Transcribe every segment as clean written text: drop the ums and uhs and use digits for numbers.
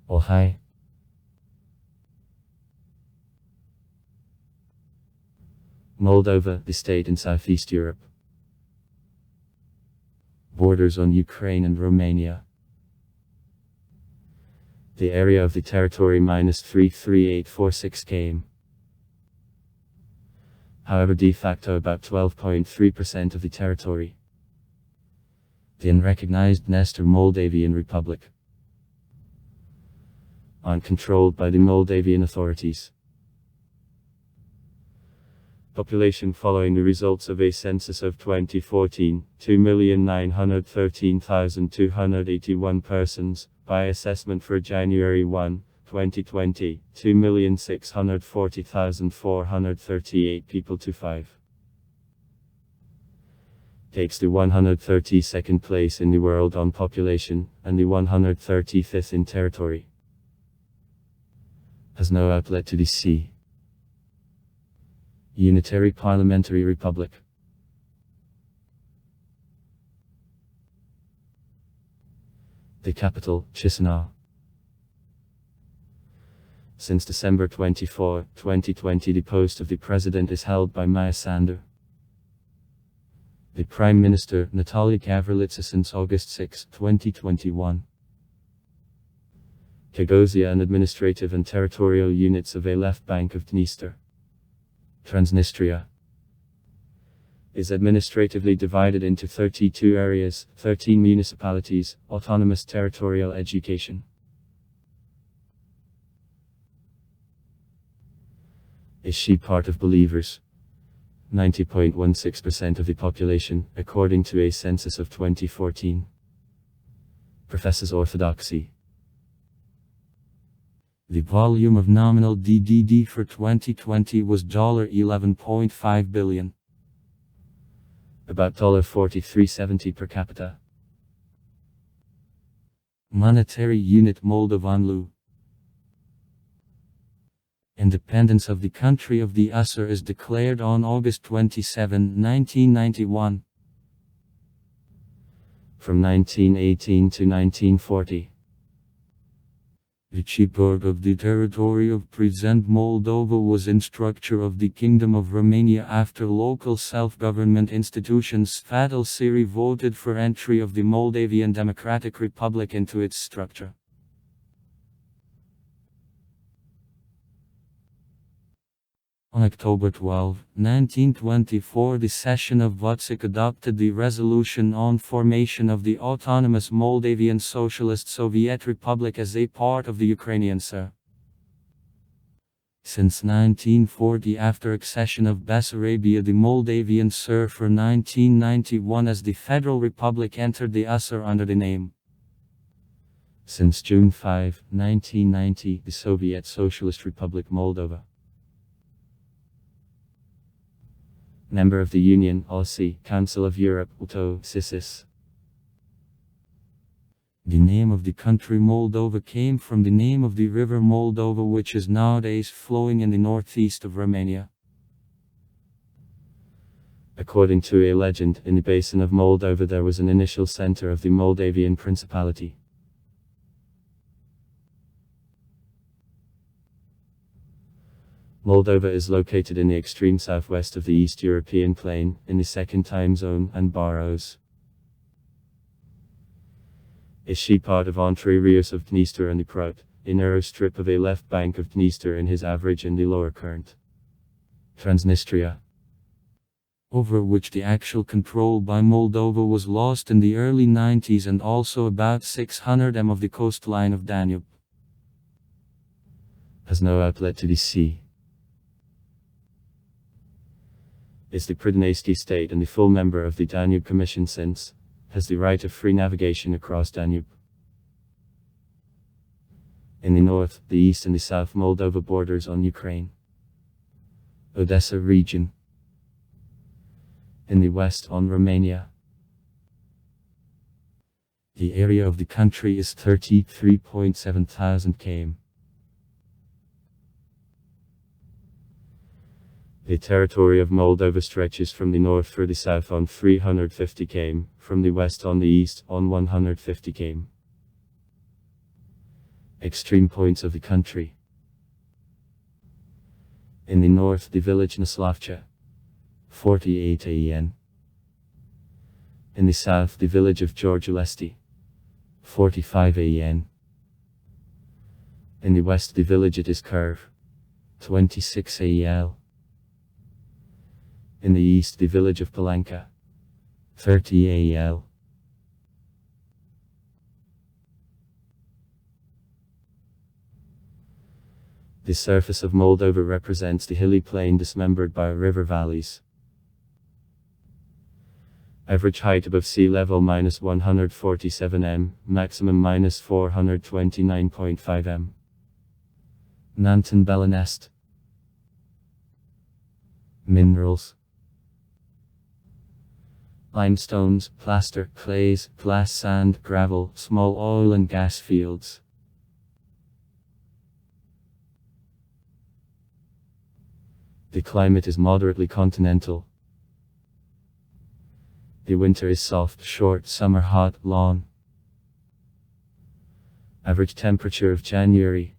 Oh hi. Moldova, the state in Southeast Europe. Borders on Ukraine and Romania. The area of the territory -33846 km. However, de facto about 12.3% of the territory. The unrecognized Nestor Moldavian Republic. Uncontrolled by the Moldavian authorities. Population following the results of a census of 2014, 2,913,281 persons, by assessment for January 1, 2020, 2,640,438 people to 5. Takes the 132nd place in the world on population, and the 135th in territory. Has no outlet to the sea. Unitary Parliamentary Republic. The capital, Chisinau. Since December 24, 2020, the post of the president is held by Maya Sandu. The Prime Minister, Natalia Gavrilitsa, since August 6, 2021. Kagozia and administrative and territorial units of a left bank of Dniester. Transnistria is administratively divided into 32 areas, 13 municipalities, autonomous territorial education. Is she part of believers? 90.16% of the population, according to a census of 2014. Professes Orthodoxy. The volume of nominal DDD for 2020 was $11.5 billion. About $43.70 per capita. Monetary unit Moldovan leu. Independence of the country of the USSR is declared on August 27, 1991. From 1918 to 1940. The part of the territory of present Moldova was in structure of the Kingdom of Romania after local self-government institutions Fatal Siri voted for entry of the Moldavian Democratic Republic into its structure. On October 12, 1924, the session of Vucic adopted the resolution on formation of the autonomous Moldavian Socialist Soviet Republic as a part of the Ukrainian SR. Since 1940, after accession of Bessarabia, the Moldavian SR for 1991 as the Federal Republic entered the USSR under the name. Since June 5, 1990, the Soviet Socialist Republic Moldova. Member of the Union, OSCE, Council of Europe, UTO, CICIS. The name of the country Moldova came from the name of the river Moldova, which is nowadays flowing in the northeast of Romania. According to a legend, in the basin of Moldova there was an initial center of the Moldavian Principality. Moldova is located in the extreme southwest of the East European plain, in the second time zone, and Barrows. Is she part of Entre Rios of Dniester and the Prut, a narrow strip of a left bank of Dniester in his average in the lower current? Transnistria, over which the actual control by Moldova was lost in the early 90s, and also about 600 m of the coastline of Danube. Has no outlet to the sea. Is the Prydnaysky state and the full member of the Danube Commission since, has the right of free navigation across Danube. In the north, the east and the south Moldova borders on Ukraine. Odessa region. In the west on Romania. The area of the country is 33,700 km. The territory of Moldova stretches from the north through the south on 350 km, from the west on the east on 150 km. Extreme points of the country. In the north, the village Naslavcha, 48 AEN. In the south, the village of Georgiulesti, 45 AEN. In the west, the village it is Curve, 26 AEL. In the east, the village of Palanka, 30 AEL. The surface of Moldova represents the hilly plain dismembered by river valleys. Average height above sea level -147 m, maximum -429.5 m. Nanton Belenest. Minerals: limestones, plaster, clays, glass sand, gravel, small oil and gas fields. The climate is moderately continental. The winter is soft, short, summer hot, long. Average temperature of January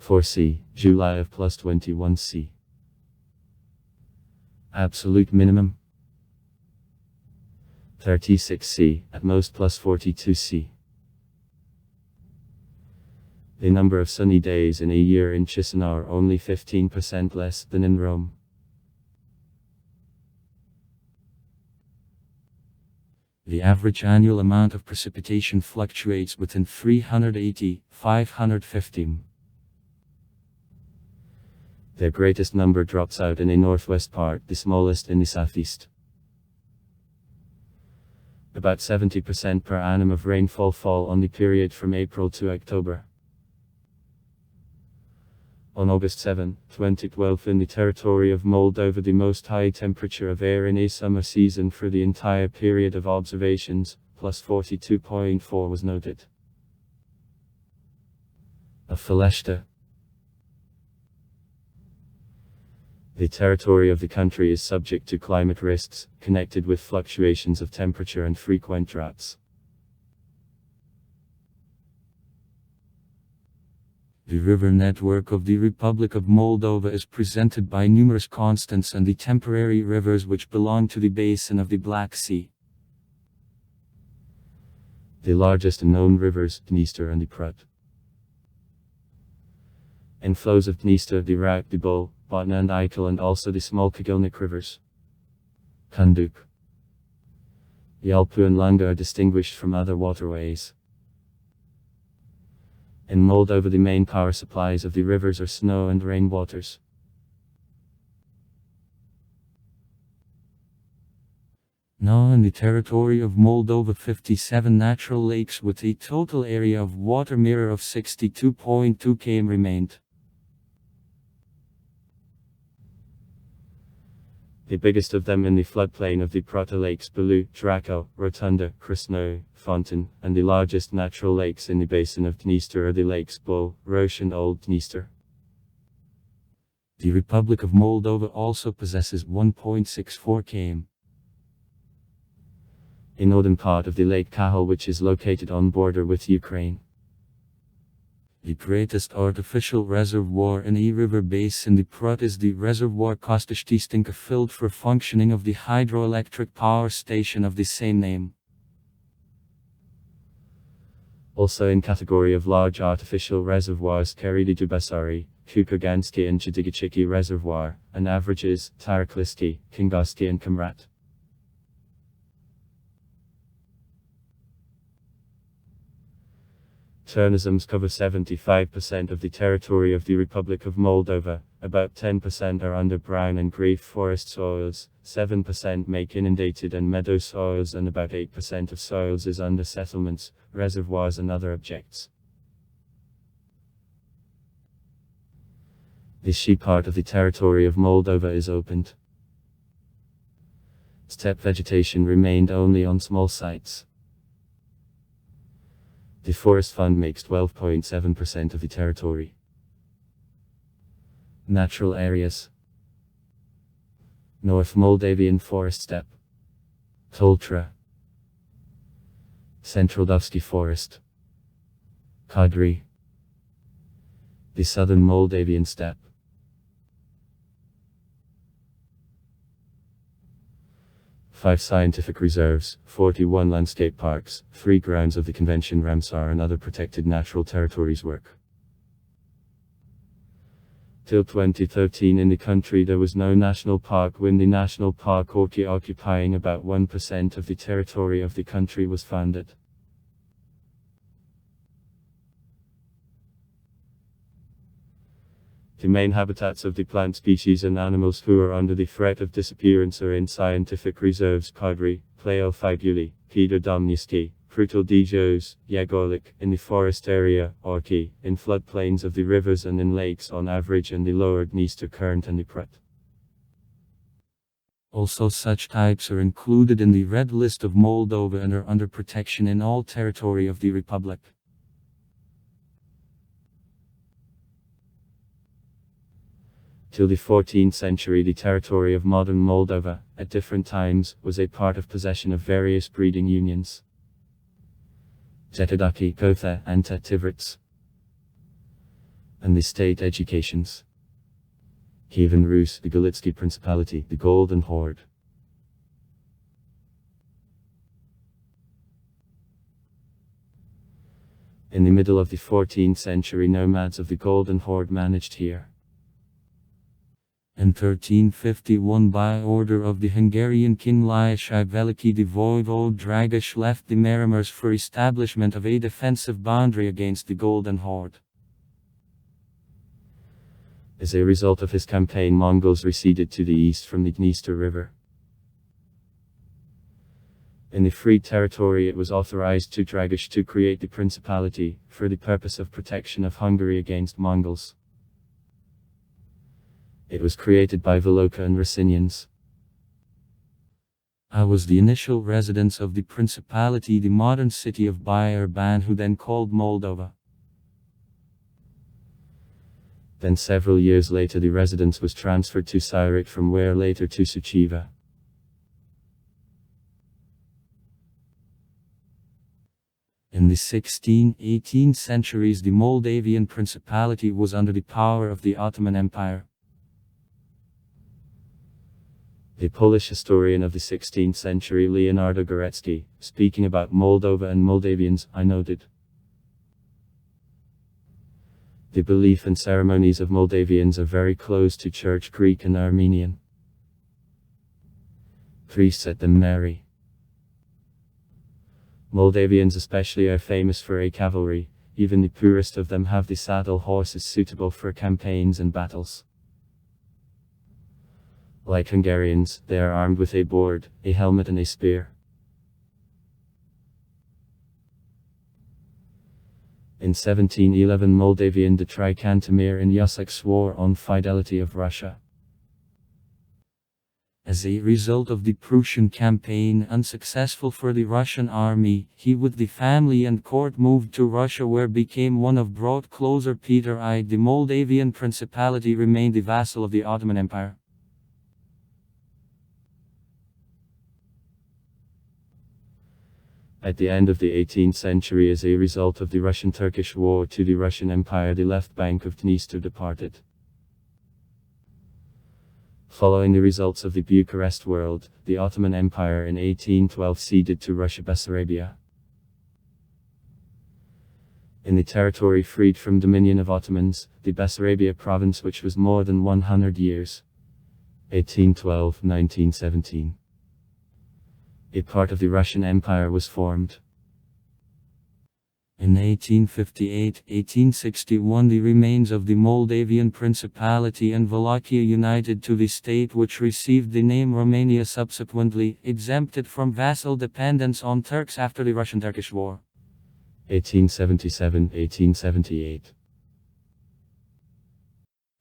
4°C, July of +21°C. Absolute minimum 36°C, at most +42°C. The number of sunny days in a year in Chisinau are only 15% less than in Rome. The average annual amount of precipitation fluctuates within 380–550 mm. The greatest number drops out in a northwest part, the smallest in the southeast. About 70% per annum of rainfall fall on the period from April to October. On August 7, 2012, in the territory of Moldova, the most high temperature of air in a summer season for the entire period of observations, +42.4, was noted. Of Faleshta. The territory of the country is subject to climate risks, connected with fluctuations of temperature and frequent droughts. The river network of the Republic of Moldova is presented by numerous constants and the temporary rivers which belong to the basin of the Black Sea. The largest known rivers, Dniester and the Prut. Inflows of Dniester, the Rak, the Bol, Botna and Eichel, and also the small Kagilnik rivers. Kanduk. Yalpu and Langa are distinguished from other waterways. In Moldova, the main power supplies of the rivers are snow and rainwaters. Now in the territory of Moldova, 57 natural lakes with a total area of water mirror of 62.2 km remained. The biggest of them in the floodplain of the Prata lakes Belu, Draco, Rotunda, Krasno, Fontaine, and the largest natural lakes in the basin of Dniester are the lakes Bol, Rosh and Old Dniester. The Republic of Moldova also possesses 1.64 km. A northern part of the Lake Kahal, which is located on border with Ukraine. The greatest artificial reservoir in a river basin, the Prut, is the reservoir Kostishtistinka, filled for functioning of the hydroelectric power station of the same name. Also in category of large artificial reservoirs, Keridi Dubasari, Kukurgansky and Chidigichiki reservoir, and averages, Tarakliski, Kingoski and Kamrat. Turnizms cover 75% of the territory of the Republic of Moldova, about 10% are under brown and grey forest soils, 7% make inundated and meadow soils, and about 8% of soils is under settlements, reservoirs and other objects. The sea part of the territory of Moldova is opened. Steppe vegetation remained only on small sites. The Forest Fund makes 12.7% of the territory. Natural areas: North Moldavian Forest Steppe, Toltra, Central Dovsky Forest, Kadri. The southern Moldavian steppe. 5 scientific reserves, 41 landscape parks, 3 grounds of the Convention Ramsar and other protected natural territories work. Till 2013 in the country there was no national park when the national park Orki occupying about 1% of the territory of the country was founded. The main habitats of the plant species and animals who are under the threat of disappearance are in scientific reserves Kadri, Pleophaguli, Peter Domniski, Prutal Dijos, Yagolik, in the forest area, Orki, in floodplains of the rivers and in lakes on average and the lower Dniester current and the Prut. Also such types are included in the Red List of Moldova and are under protection in all territory of the Republic. Till the 14th century the territory of modern Moldova, at different times, was a part of possession of various breeding unions. Zetadaki, Kotha, and Tetivritz. And the state educations. Kievan Rus, the Galitsky Principality, the Golden Horde. In the middle of the 14th century nomads of the Golden Horde managed here. In 1351 by order of the Hungarian king Lajos Veliki the voivode Dragos left the Marimers for establishment of a defensive boundary against the Golden Horde. As a result of his campaign Mongols receded to the east from the Dniester River. In the freed territory it was authorized to Dragos to create the principality, for the purpose of protection of Hungary against Mongols. It was created by Veloka and Racinians. I was the initial residence of the principality, the modern city of Bayerban, who then called Moldova. Then several years later the residence was transferred to Siret, from where later to Suchiva. In the 16th-18th centuries the Moldavian Principality was under the power of the Ottoman Empire. The Polish historian of the 16th century Leonardo Gorecki, speaking about Moldova and Moldavians, I noted. The belief and ceremonies of Moldavians are very close to Church Greek and Armenian. Priests at them marry. Moldavians especially are famous for a cavalry, even the poorest of them have the saddle horses suitable for campaigns and battles. Like Hungarians, they are armed with a board, a helmet and a spear. In 1711 Moldavian Dmitry Cantemir and Yusuk swore on fidelity of Russia. As a result of the Prussian campaign unsuccessful for the Russian army, he with the family and court moved to Russia, where became one of brought closer Peter I. The Moldavian Principality remained the vassal of the Ottoman Empire. At the end of the 18th century, as a result of the Russian-Turkish War to the Russian Empire, the left bank of Dniester departed. Following the results of the Bucharest World, the Ottoman Empire in 1812 ceded to Russia Bessarabia. In the territory freed from dominion of Ottomans, the Bessarabia province, which was more than 100 years, 1812-1917. A part of the Russian Empire was formed. In 1858-1861 the remains of the Moldavian Principality and Wallachia united to the state, which received the name Romania subsequently, exempted from vassal dependence on Turks after the Russian-Turkish War. 1877-1878.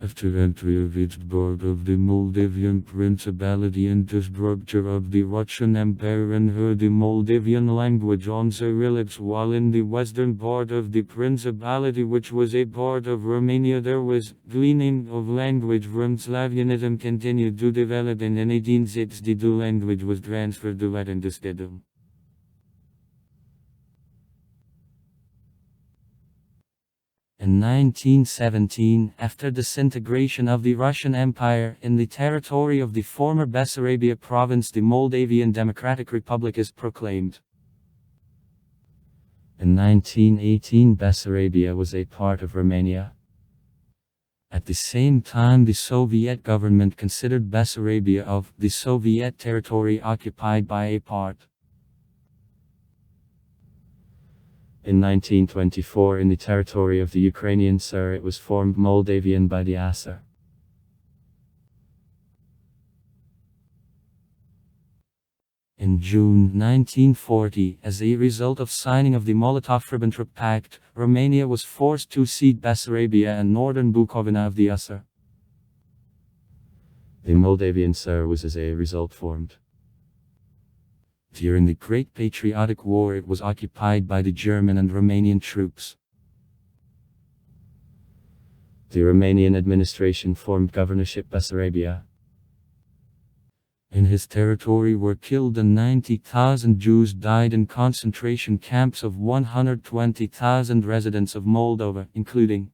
After entry of its board of the Moldavian Principality and the structure of the Russian Empire and heard the Moldavian language on Cyrillics, while in the western part of the Principality, which was a part of Romania, there was gleaning of language from Slavianism continued to develop, and in 1860 the language was transferred to Latin instead of In 1917, after disintegration of the Russian Empire in the territory of the former Bessarabia province, the Moldavian Democratic Republic is proclaimed. In 1918, Bessarabia was a part of Romania. At the same time, the Soviet government considered Bessarabia of the Soviet territory occupied by a part. In 1924, in the territory of the Ukrainian Sur, it was formed Moldavian by the Asser. In June 1940, as a result of signing of the Molotov-Ribbentrop Pact, Romania was forced to cede Bessarabia and northern Bukovina of the Asser. The Moldavian Sur was as a result formed. During the Great Patriotic War, it was occupied by the German and Romanian troops. The Romanian administration formed Governorship Bessarabia. In his territory were killed and 90,000 Jews died in concentration camps of 120,000 residents of Moldova, including.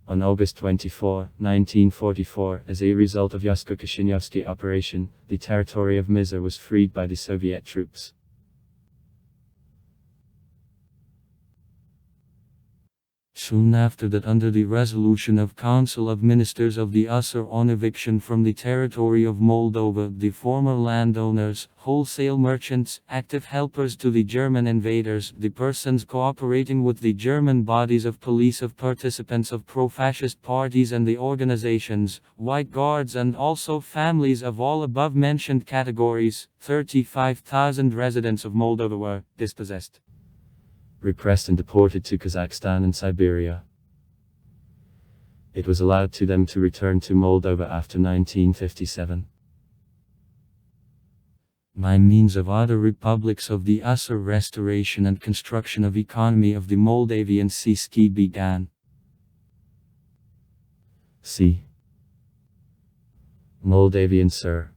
On August 24, 1944, as a result of Yasko-Kishinyovsky operation, the territory of Mizar was freed by the Soviet troops. Soon after that, under the resolution of Council of Ministers of the Asser on eviction from the territory of Moldova, the former landowners, wholesale merchants, active helpers to the German invaders, the persons cooperating with the German bodies of police, of participants of pro-fascist parties and the organizations, White Guards, and also families of all above-mentioned categories, 35,000 residents of Moldova were dispossessed, repressed and deported to Kazakhstan and Siberia. It was allowed to them to return to Moldova after 1957. By means of other republics of the Asser, restoration and construction of economy of the Moldavian Sea began. C. Moldavian Sur.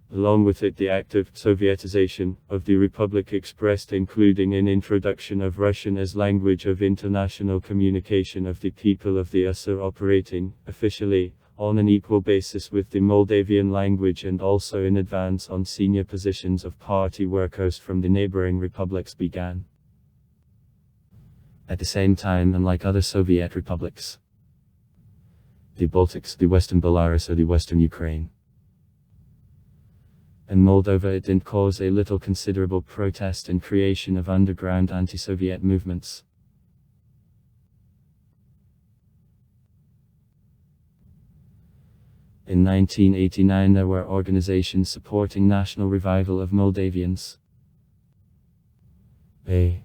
Along with it, the active Sovietization of the Republic expressed, including an introduction of Russian as language of international communication of the people of the Asser, operating, officially, on an equal basis with the Moldavian language, and also in advance on senior positions of party workers from the neighboring republics began. At the same time, unlike other Soviet republics, the Baltics, the Western Belarus or the Western Ukraine, in Moldova, it didn't cause a little considerable protest and creation of underground anti-Soviet movements. In 1989, there were organizations supporting national revival of Moldavians. A.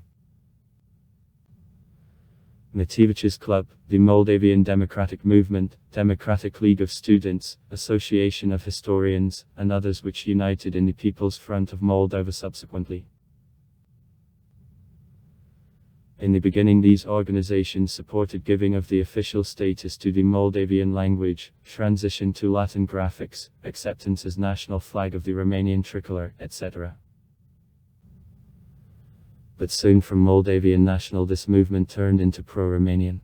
Mativich's Club, the Moldavian Democratic Movement, Democratic League of Students, Association of Historians, and others, which united in the People's Front of Moldova subsequently. In the beginning, these organizations supported giving of the official status to the Moldavian language, transition to Latin graphics, acceptance as national flag of the Romanian tricolor, etc. But soon from Moldavian national, this movement turned into pro-Romanian.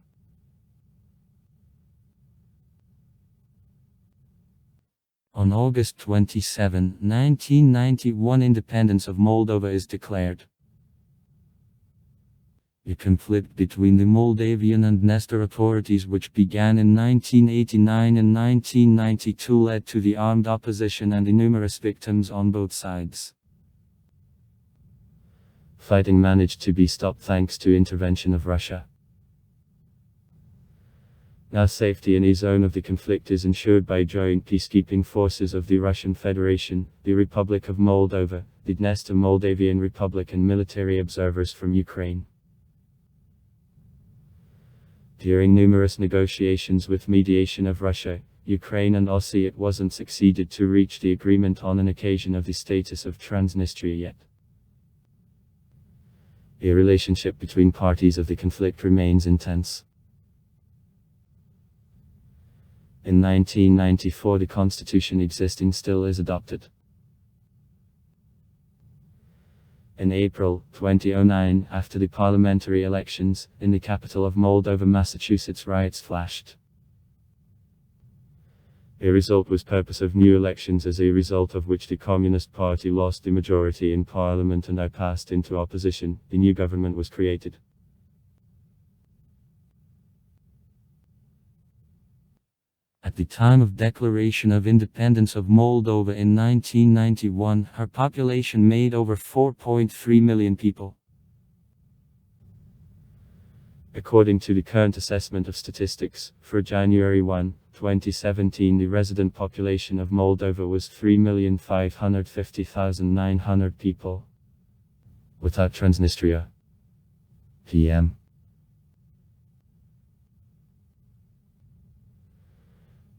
On August 27, 1991, independence of Moldova is declared. A conflict between the Moldavian and Dniester authorities, which began in 1989 and 1992, led to the armed opposition and the numerous victims on both sides. Fighting managed to be stopped thanks to intervention of Russia. Now safety in a zone of the conflict is ensured by joint peacekeeping forces of the Russian Federation, the Republic of Moldova, the Dniester Moldavian Republic, and military observers from Ukraine. During numerous negotiations with mediation of Russia, Ukraine and Aussie, it wasn't succeeded to reach the agreement on an occasion of the status of Transnistria yet. A relationship between parties of the conflict remains intense. In 1994, the constitution existing still is adopted. In April 2009, after the parliamentary elections, in the capital of Moldova, Massachusetts, riots flashed. A result was purpose of new elections, as a result of which the Communist Party lost the majority in parliament and passed into opposition. The new government was created. At the time of declaration of independence of Moldova in 1991, her population made over 4.3 million people. According to the current assessment of statistics, for January 1, 2017, the resident population of Moldova was 3,550,900 people. Without Transnistria. PM.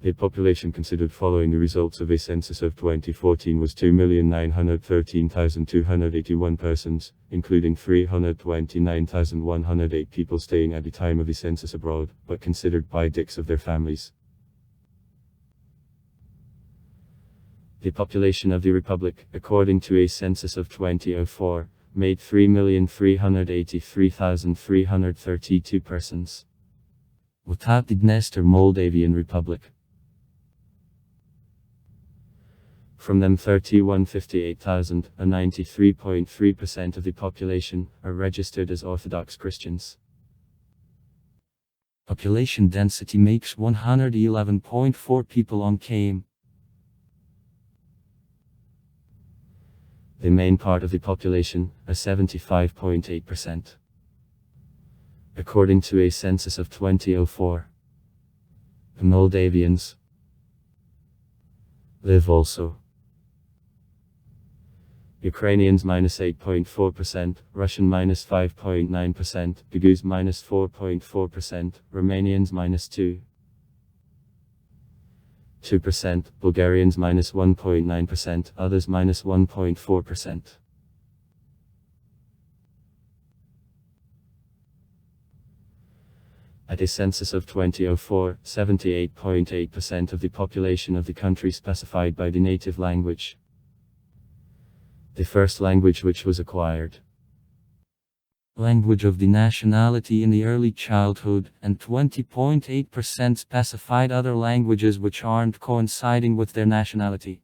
The population considered following the results of a census of 2014 was 2,913,281 persons, including 329,108 people staying at the time of the census abroad, but considered by dicks of their families. The population of the Republic, according to a census of 2004, made 3,383,332 persons. Without the Dniester Moldavian Republic. From them 31,58,000, or 93.3% of the population, are registered as Orthodox Christians. Population density makes 111.4 people on km. The main part of the population, are 75.8%. According to a census of 2004. The Moldavians live also. Ukrainians -8.4%, Russian -5.9%, Gagauz -4.4%, Romanians -2%, Bulgarians -1.9%, others -1.4%. At a census of 2004, 78.8% of the population of the country specified by the native language. The first language which was acquired. Language of the nationality in the early childhood, and 20.8% specified other languages which aren't coinciding with their nationality.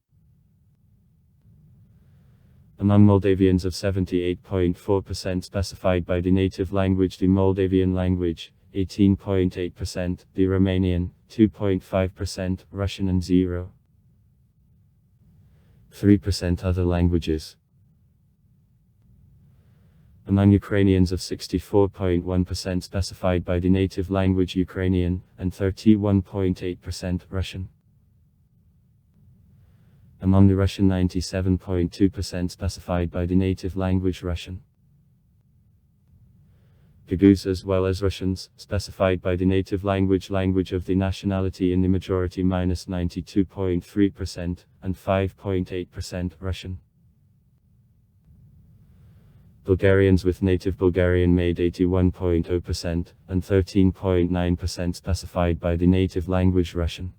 Among Moldavians of 78.4% specified by the native language, the Moldavian language, 18.8%, the Romanian, 2.5%, Russian and 0.3% other languages. Among Ukrainians of 64.1% specified by the native language Ukrainian, and 31.8% Russian. Among the Russian 97.2% specified by the native language Russian. Gagauz as well as Russians, specified by the native language of the nationality in the majority -92.3%, and 5.8% Russian. Bulgarians with native Bulgarian made 81.0%, and 13.9% specified by the native language Russian.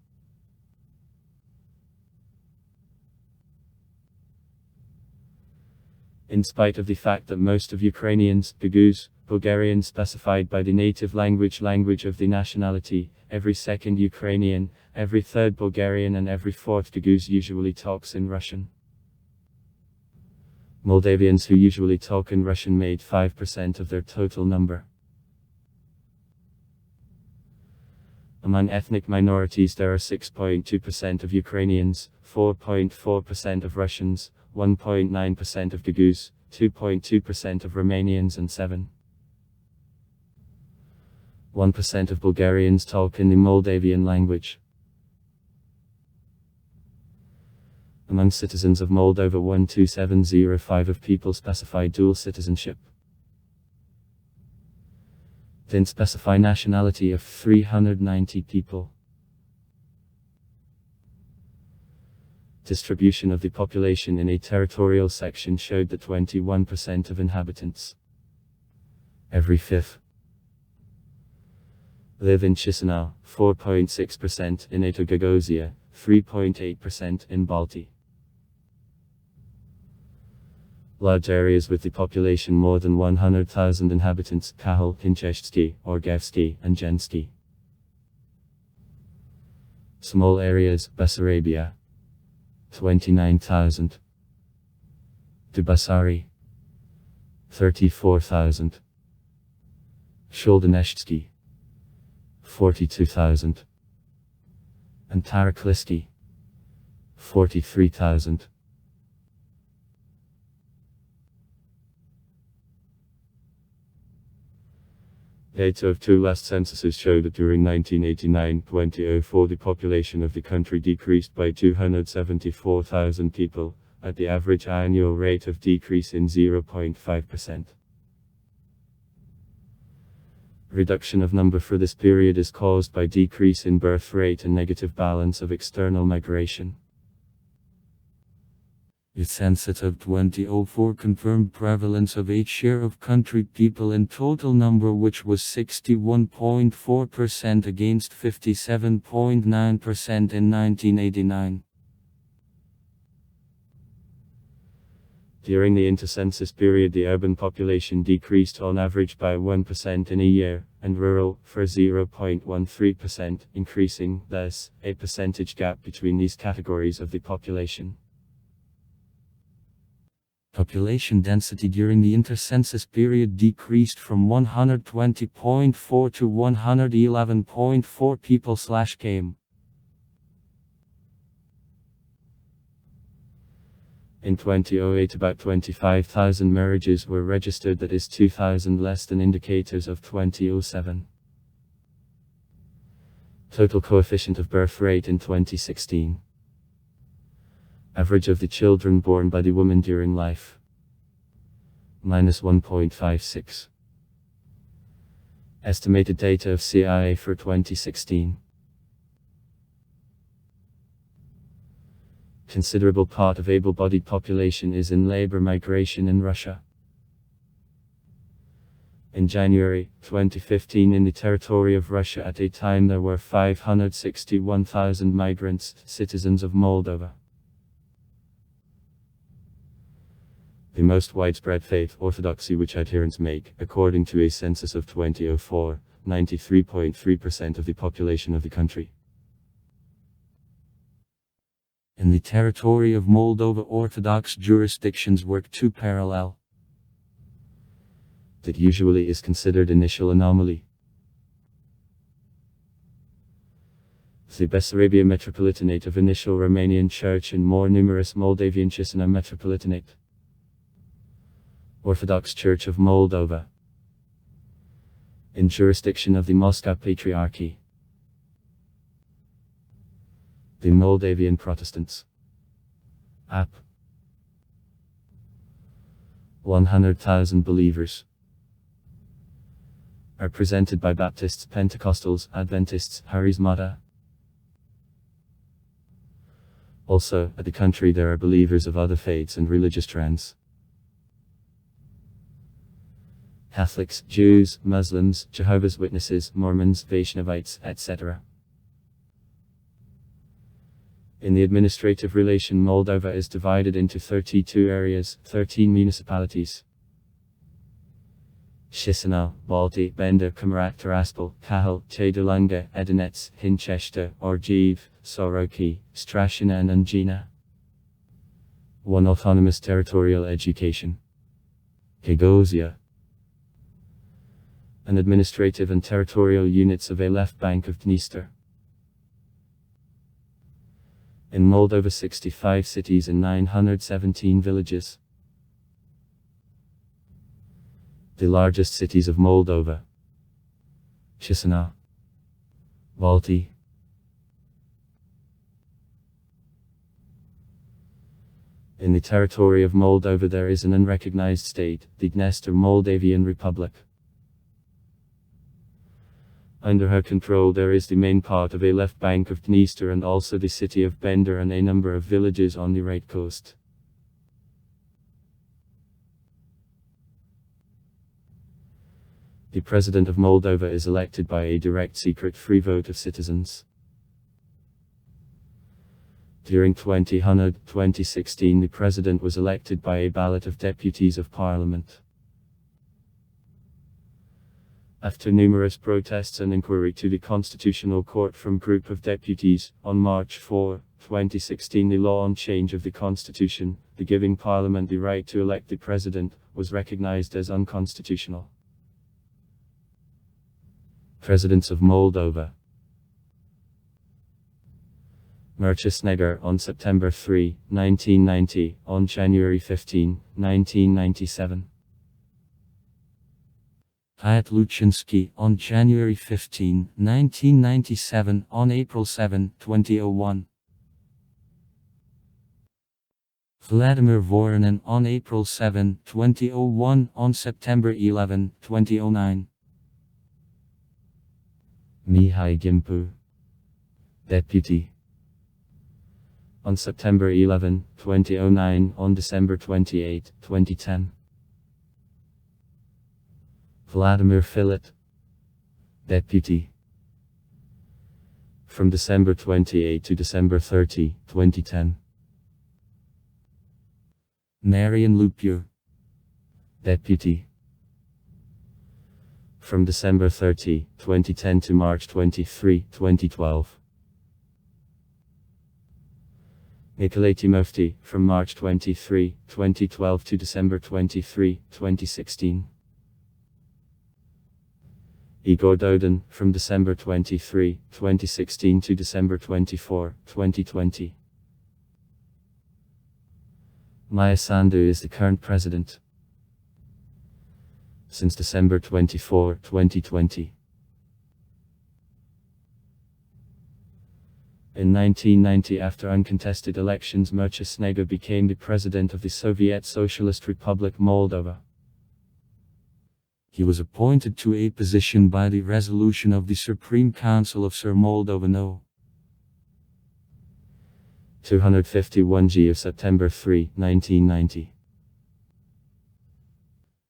In spite of the fact that most of Ukrainians, Gagauz, Bulgarian specified by the native language of the nationality, every second Ukrainian, every third Bulgarian and every fourth Gagauz usually talks in Russian. Moldavians who usually talk in Russian made 5% of their total number. Among ethnic minorities there are 6.2% of Ukrainians, 4.4% of Russians, 1.9% of Gagauz, 2.2% of Romanians and 7.1% of Bulgarians talk in the Moldavian language. Among citizens of Moldova 12705 of people specify dual citizenship. Didn't specify nationality of 390 people. Distribution of the population in a territorial section showed that 21% of inhabitants, every fifth, live in Chisinau, 4.6% in Etogagozia, 3.8% in Balti, Large areas with the population more than 100,000 inhabitants, Kahal, Hincheshtsky, Orgevsky, and Gensky. Small areas, Bessarabia, 29,000. Dubasari, 34,000. Sholdaneshtsky, 42,000. And Taraklisky, 43,000. Data of two last censuses show that during 1989-2004 the population of the country decreased by 274,000 people, at the average annual rate of decrease in 0.5%. Reduction of number for this period is caused by decrease in birth rate and negative balance of external migration. The census of 2004 confirmed prevalence of 8 share of country people in total number, which was 61.4% against 57.9% in 1989. During the intercensus period the urban population decreased on average by 1% in a year, and rural, for 0.13%, increasing, thus, a percentage gap between these categories of the population. Population density during the intercensus period decreased from 120.4 to 111.4 people/km. In 2008 about 25,000 marriages were registered, that is 2,000 less than indicators of 2007. Total coefficient of birth rate in 2016. Average of the children born by the woman during life, -1.56. Estimated data of CIA for 2016. Considerable part of able-bodied population is in labor migration in Russia. In January 2015 in the territory of Russia at a time there were 561,000 migrants, citizens of Moldova. The most widespread faith orthodoxy which adherents make, according to a census of 2004, 93.3% of the population of the country. In the territory of Moldova, Orthodox jurisdictions work to parallel. That usually is considered initial anomaly. The Bessarabia Metropolitanate of initial Romanian Church and more numerous Moldavian Chisinau Metropolitanate. Orthodox Church of Moldova. In jurisdiction of the Moscow Patriarchy. The Moldavian Protestants. App. 100,000 believers. Are presented by Baptists, Pentecostals, Adventists, Charismata. Also, at the country there are believers of other faiths and religious trends. Catholics, Jews, Muslims, Jehovah's Witnesses, Mormons, Vaishnavites, etc. In the administrative relation, Moldova is divided into 32 areas, 13 municipalities. Chisinau, Balti, Bender, Comrat, Tiraspol, Kahal, Chedulunga, Edinets, Hincheshta, Orgiv, Soroki, Strashina and Angina. 1 autonomous territorial education. Gagozia. And administrative and territorial units of a left bank of Dniester. In Moldova 65 cities and 917 villages. The largest cities of Moldova: Chisinau, Balti. In the territory of Moldova there is an unrecognized state, the Dniester Moldavian Republic. Under her control there is the main part of a left bank of Dniester and also the city of Bender and a number of villages on the right coast. The President of Moldova is elected by a direct secret free vote of citizens. During 2016, the president was elected by a ballot of deputies of parliament. After numerous protests and inquiry to the Constitutional Court from group of deputies, on March 4, 2016 the law on change of the Constitution, the giving Parliament the right to elect the President, was recognized as unconstitutional. Presidents of Moldova. Mircea Snegur on September 3, 1990, on January 15, 1997. Piotr Luczynski on January 15, 1997, on April 7, 2001. Vladimir Voronin on April 7, 2001, on September 11, 2009. Mihai Gimpu, Deputy. On September 11, 2009, on December 28, 2010. Vladimir Filat, Deputy. From December 28 to December 30, 2010. Marian Lupiu, Deputy. From December 30, 2010 to March 23, 2012. Nicolai Mufti, from March 23, 2012 to December 23, 2016. Igor Dodon, from December 23, 2016 to December 24, 2020. Maya Sandu is the current president since December 24, 2020. In 1990, after uncontested elections, Mircea Snegur became the president of the Soviet Socialist Republic Moldova. He was appointed to a position by the resolution of the Supreme Council of Sir Moldova No. 251G of September 3, 1990.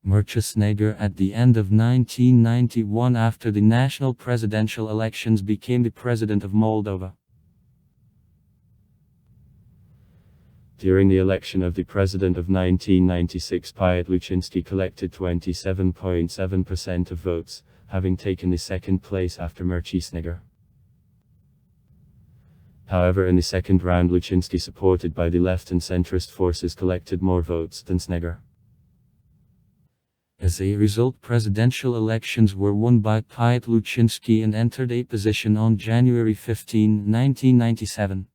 Mircea Snegur at the end of 1991, after the national presidential elections, became the president of Moldova. During the election of the president of 1996, Piotr Luczynski collected 27.7% of votes, having taken the second place after Mircea Snegur. However, in the second round, Luczynski, supported by the left and centrist forces, collected more votes than Snegur. As a result, presidential elections were won by Piotr Luczynski and entered a position on January 15, 1997.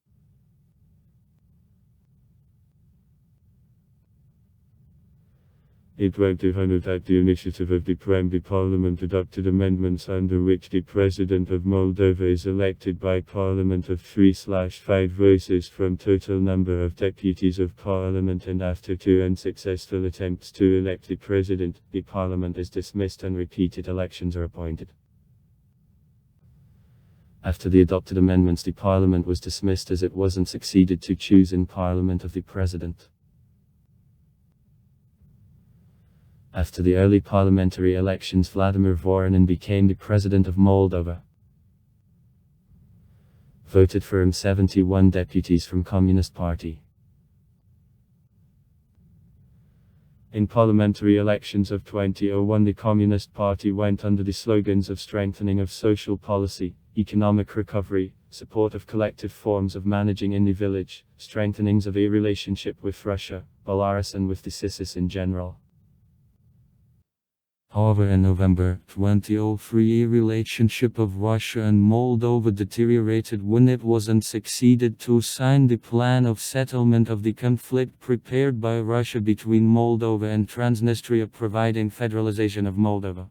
It went to at the initiative of the Parliament adopted amendments under which the President of Moldova is elected by Parliament of 3/5 voices from total number of deputies of Parliament, and after 2 unsuccessful attempts to elect the President, the Parliament is dismissed and repeated elections are appointed. After the adopted amendments, the Parliament was dismissed as it wasn't succeeded to choose in Parliament of the President. After the early parliamentary elections, Vladimir Voronin became the president of Moldova. Voted for him 71 deputies from Communist Party. In parliamentary elections of 2001, the Communist Party went under the slogans of strengthening of social policy, economic recovery, support of collective forms of managing in the village, strengthenings of a relationship with Russia, Belarus and with the CIS in general. However, in November 2003, a relationship of Russia and Moldova deteriorated when it wasn't succeeded to sign the plan of settlement of the conflict prepared by Russia between Moldova and Transnistria, providing federalization of Moldova.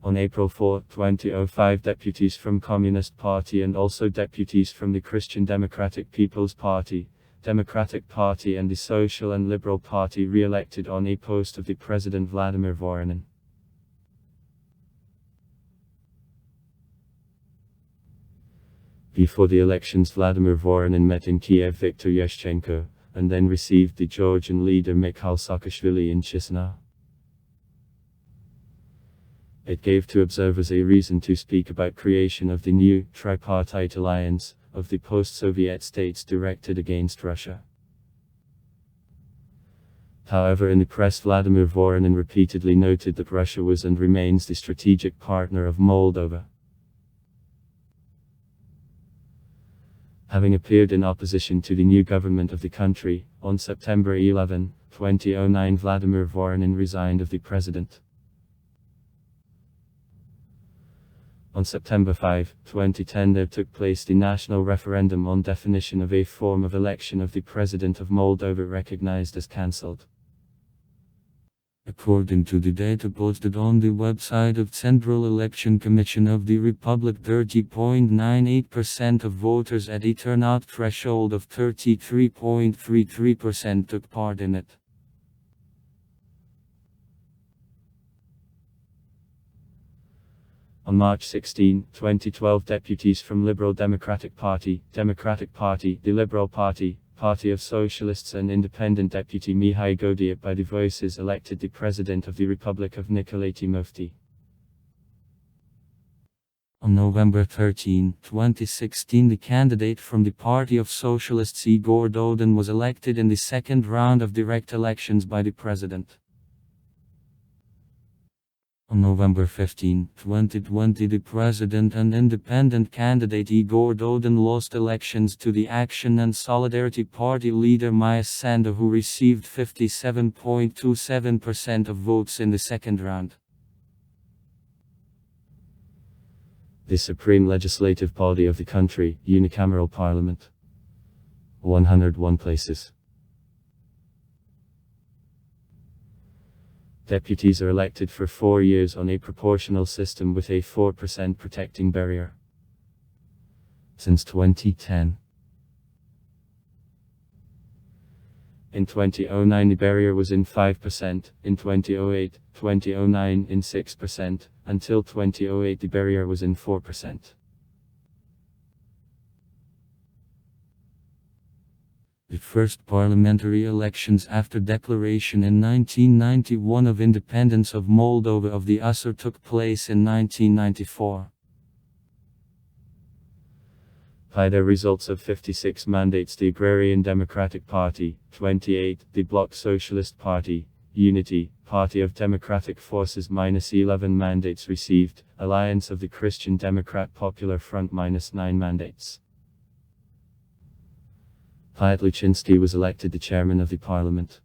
On April 4, 2005, deputies from Communist Party and also deputies from the Christian Democratic People's Party, Democratic Party and the Social and Liberal Party re-elected on a post of the President Vladimir Voronin. Before the elections, Vladimir Voronin met in Kiev Viktor Yushchenko, and then received the Georgian leader Mikhail Saakashvili in Chisinau. It gave to observers a reason to speak about creation of the new tripartite alliance of the post-Soviet states directed against Russia. However, in the press, Vladimir Voronin repeatedly noted that Russia was and remains the strategic partner of Moldova. Having appeared in opposition to the new government of the country, on September 11, 2009, Vladimir Voronin resigned as the president. On September 5, 2010, there took place the national referendum on definition of a form of election of the President of Moldova recognized as cancelled. According to the data posted on the website of Central Election Commission of the Republic, 30.98% of voters at a turnout threshold of 33.33% took part in it. On March 16, 2012, deputies from Liberal Democratic Party, the Liberal Party, Party of Socialists and Independent Deputy Mihai Godiep by the Voices elected the President of the Republic of Nicolae Timofti. On November 13, 2016, the candidate from the Party of Socialists Igor Dodon was elected in the second round of direct elections by the President. On November 15, 2020, the President and independent candidate Igor Dodon lost elections to the Action and Solidarity Party leader Mias Sandu, who received 57.27% of votes in the second round. The supreme legislative body of the country, unicameral parliament. 101 places. Deputies are elected for 4 years on a proportional system with a 4% protecting barrier. Since 2010. In 2009 the barrier was in 5%, in 2008, 2009 in 6%, until 2008 the barrier was in 4%. The first parliamentary elections after declaration in 1991 of independence of Moldova of the USSR took place in 1994. By their results of 56 mandates, the Agrarian Democratic Party, 28, the Bloc Socialist Party, Unity, Party of Democratic Forces -11 mandates received, Alliance of the Christian Democrat Popular Front -9 mandates. Piotr Luchinsky was elected the chairman of the parliament.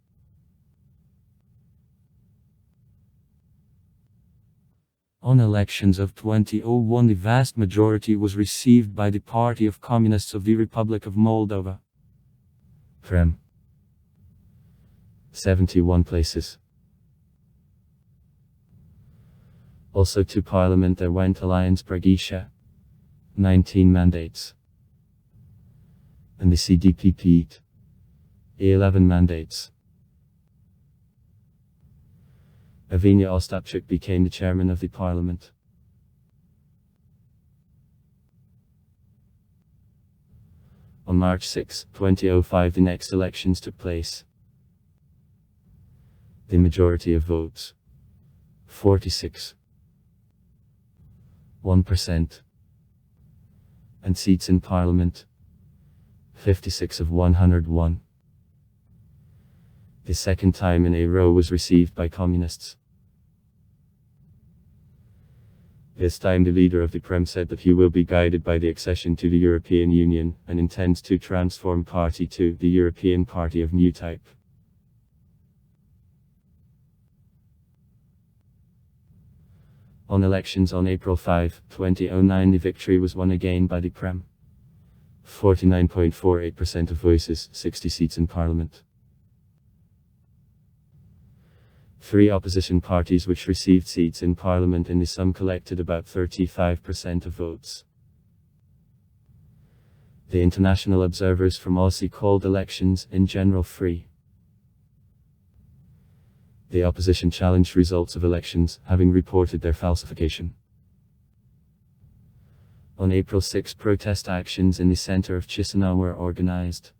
On elections of 2001, the vast majority was received by the Party of Communists of the Republic of Moldova. Prem. 71 places. Also to parliament there went Alliance Bregisha. 19 mandates. And the CDP 11 mandates. Avenia Ostapchuk became the chairman of the parliament. On March 6, 2005 the next elections took place. The majority of votes, 46.1%. And seats in parliament, 56 of 101. The second time in a row was received by communists. This time the leader of the Prem said that he will be guided by the accession to the European Union, and intends to transform party to the European Party of New Type. On elections on April 5, 2009 the victory was won again by the Prem. 49.48% of voices, 60 seats in parliament. 3 opposition parties which received seats in parliament in the sum collected about 35% of votes. The international observers from Aussie called elections in general free. The opposition challenged results of elections, having reported their falsification. On April 6, protest actions in the center of Chisinau were organized.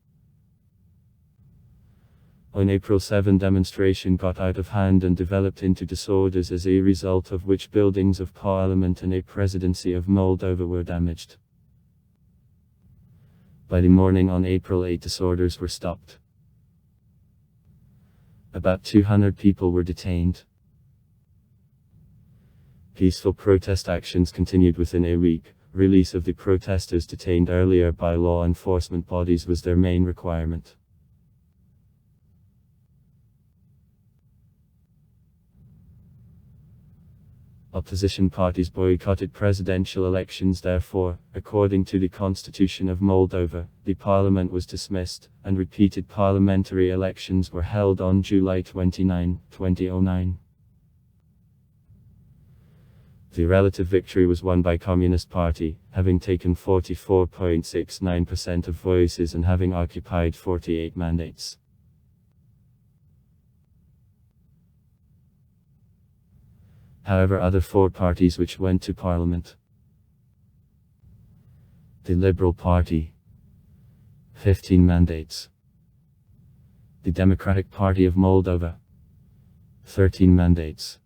On April 7, demonstration got out of hand and developed into disorders, as a result of which buildings of parliament and a presidency of Moldova were damaged. By the morning on April 8, disorders were stopped. About 200 people were detained. Peaceful protest actions continued within a week. Release of the protesters detained earlier by law enforcement bodies was their main requirement. Opposition parties boycotted presidential elections. Therefore, according to the Constitution of Moldova, the parliament was dismissed, and repeated parliamentary elections were held on July 29, 2009. The relative victory was won by Communist Party, having taken 44.69% of voices and having occupied 48 mandates. However, other four parties which went to parliament: the Liberal Party, 15 mandates; the Democratic Party of Moldova, 13 mandates;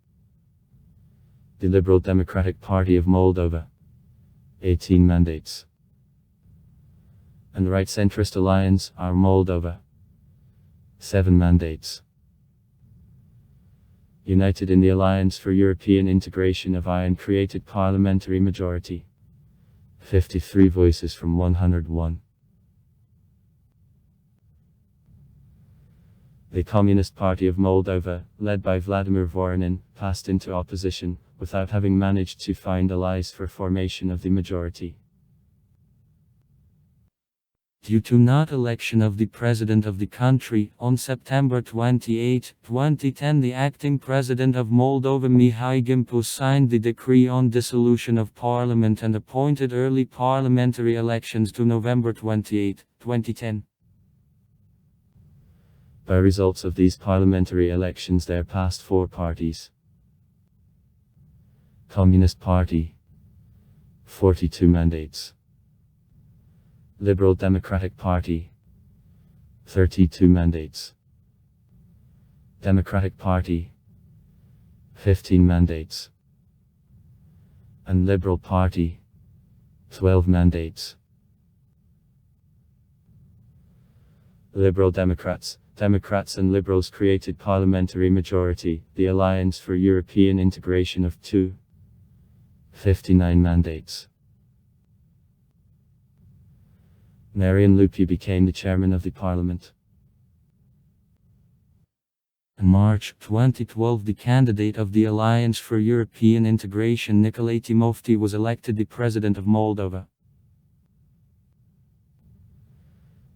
the Liberal Democratic Party of Moldova, 18 mandates; and Right Centrist Alliance, Our Moldova, 7 mandates. United in the Alliance for European Integration of ION created parliamentary majority, 53 voices from 101. The Communist Party of Moldova, led by Vladimir Voronin, passed into opposition, without having managed to find allies for formation of the majority. Due to not election of the president of the country, on September 28, 2010 the acting president of Moldova Mihai Gimpu signed the decree on dissolution of parliament and appointed early parliamentary elections to November 28, 2010. By results of these parliamentary elections there passed four parties. Communist Party, 42 mandates. Liberal Democratic Party, 32 mandates. Democratic Party, 15 mandates. And Liberal Party, 12 mandates. Liberal Democrats and Liberals created parliamentary majority, the Alliance for European Integration of 59 mandates. Marian Lupi became the chairman of the parliament. In March 2012 the candidate of the Alliance for European Integration Nicolae Timofti was elected the president of Moldova.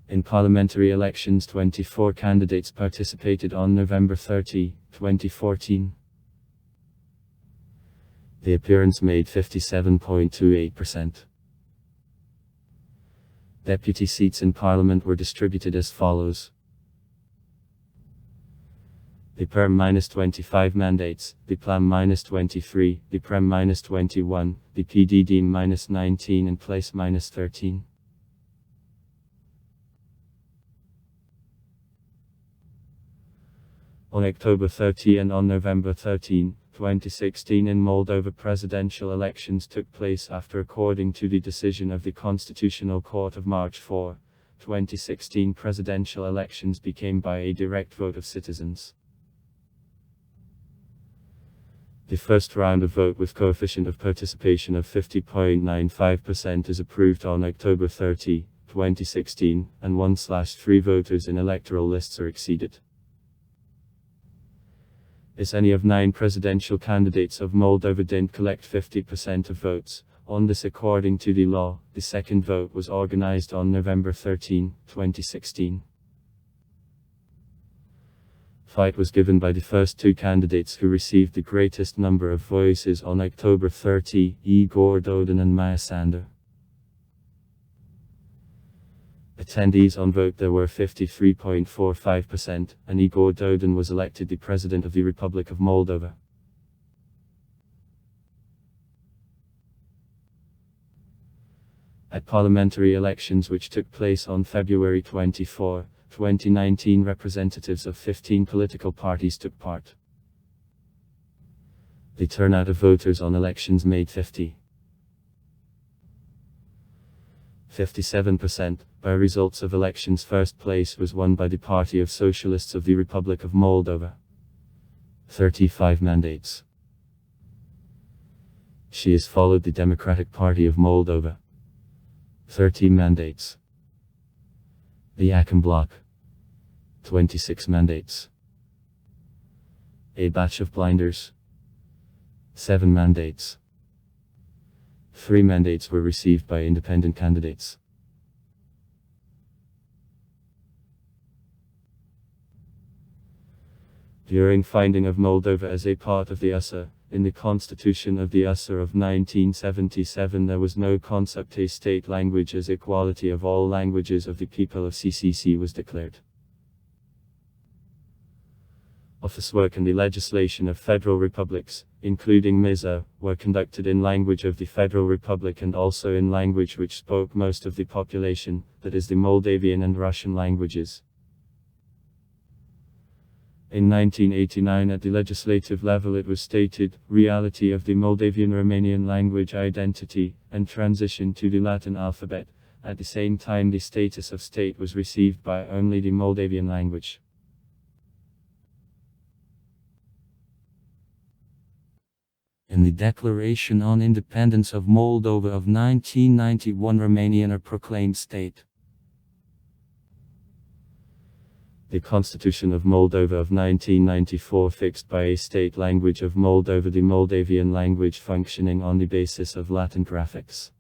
In parliamentary elections 24 candidates participated on November 30, 2014. The appearance made 57.28%. Deputy seats in parliament were distributed as follows: the PERM -25 mandates, the PLAM -23, the PREM -21, the PDD -19 and PLACE -13. On October 30 and on November 13, 2016 in Moldova presidential elections took place after, according to the decision of the Constitutional Court of March 4, 2016, presidential elections became by a direct vote of citizens. The first round of vote with coefficient of participation of 50.95% is approved on October 30, 2016, and 1/3 voters in electoral lists are exceeded. As any of 9 presidential candidates of Moldova didn't collect 50% of votes, on this according to the law, the second vote was organized on November 13, 2016. Fight was given by the first 2 candidates who received the greatest number of voices on October 30, Igor Dodon and Maya Sandu. Attendees on vote there were 53.45%, and Igor Dodon was elected the President of the Republic of Moldova. At parliamentary elections which took place on February 24, 2019 representatives of 15 political parties took part. The turnout of voters on elections made 57%. By results of elections, first place was won by the Party of Socialists of the Republic of Moldova. 35 mandates. She has followed the Democratic Party of Moldova. 30 mandates. The Akom Bloc. 26 mandates. A batch of blinders. 7 mandates. 3 mandates were received by independent candidates. During finding of Moldova as a part of the USSR, in the Constitution of the USSR of 1977 there was no concept a state language as equality of all languages of the people of CCC was declared. Office work and the legislation of federal republics, including MISA, were conducted in language of the Federal Republic and also in language which spoke most of the population, that is the Moldavian and Russian languages. In 1989 at the legislative level it was stated, reality of the Moldavian-Romanian language identity, and transition to the Latin alphabet. At the same time the status of state was received by only the Moldavian language. In the Declaration on Independence of Moldova of 1991, Romanian are proclaimed state. The Constitution of Moldova of 1994 fixed by a state language of Moldova the Moldavian language functioning on the basis of Latin graphics.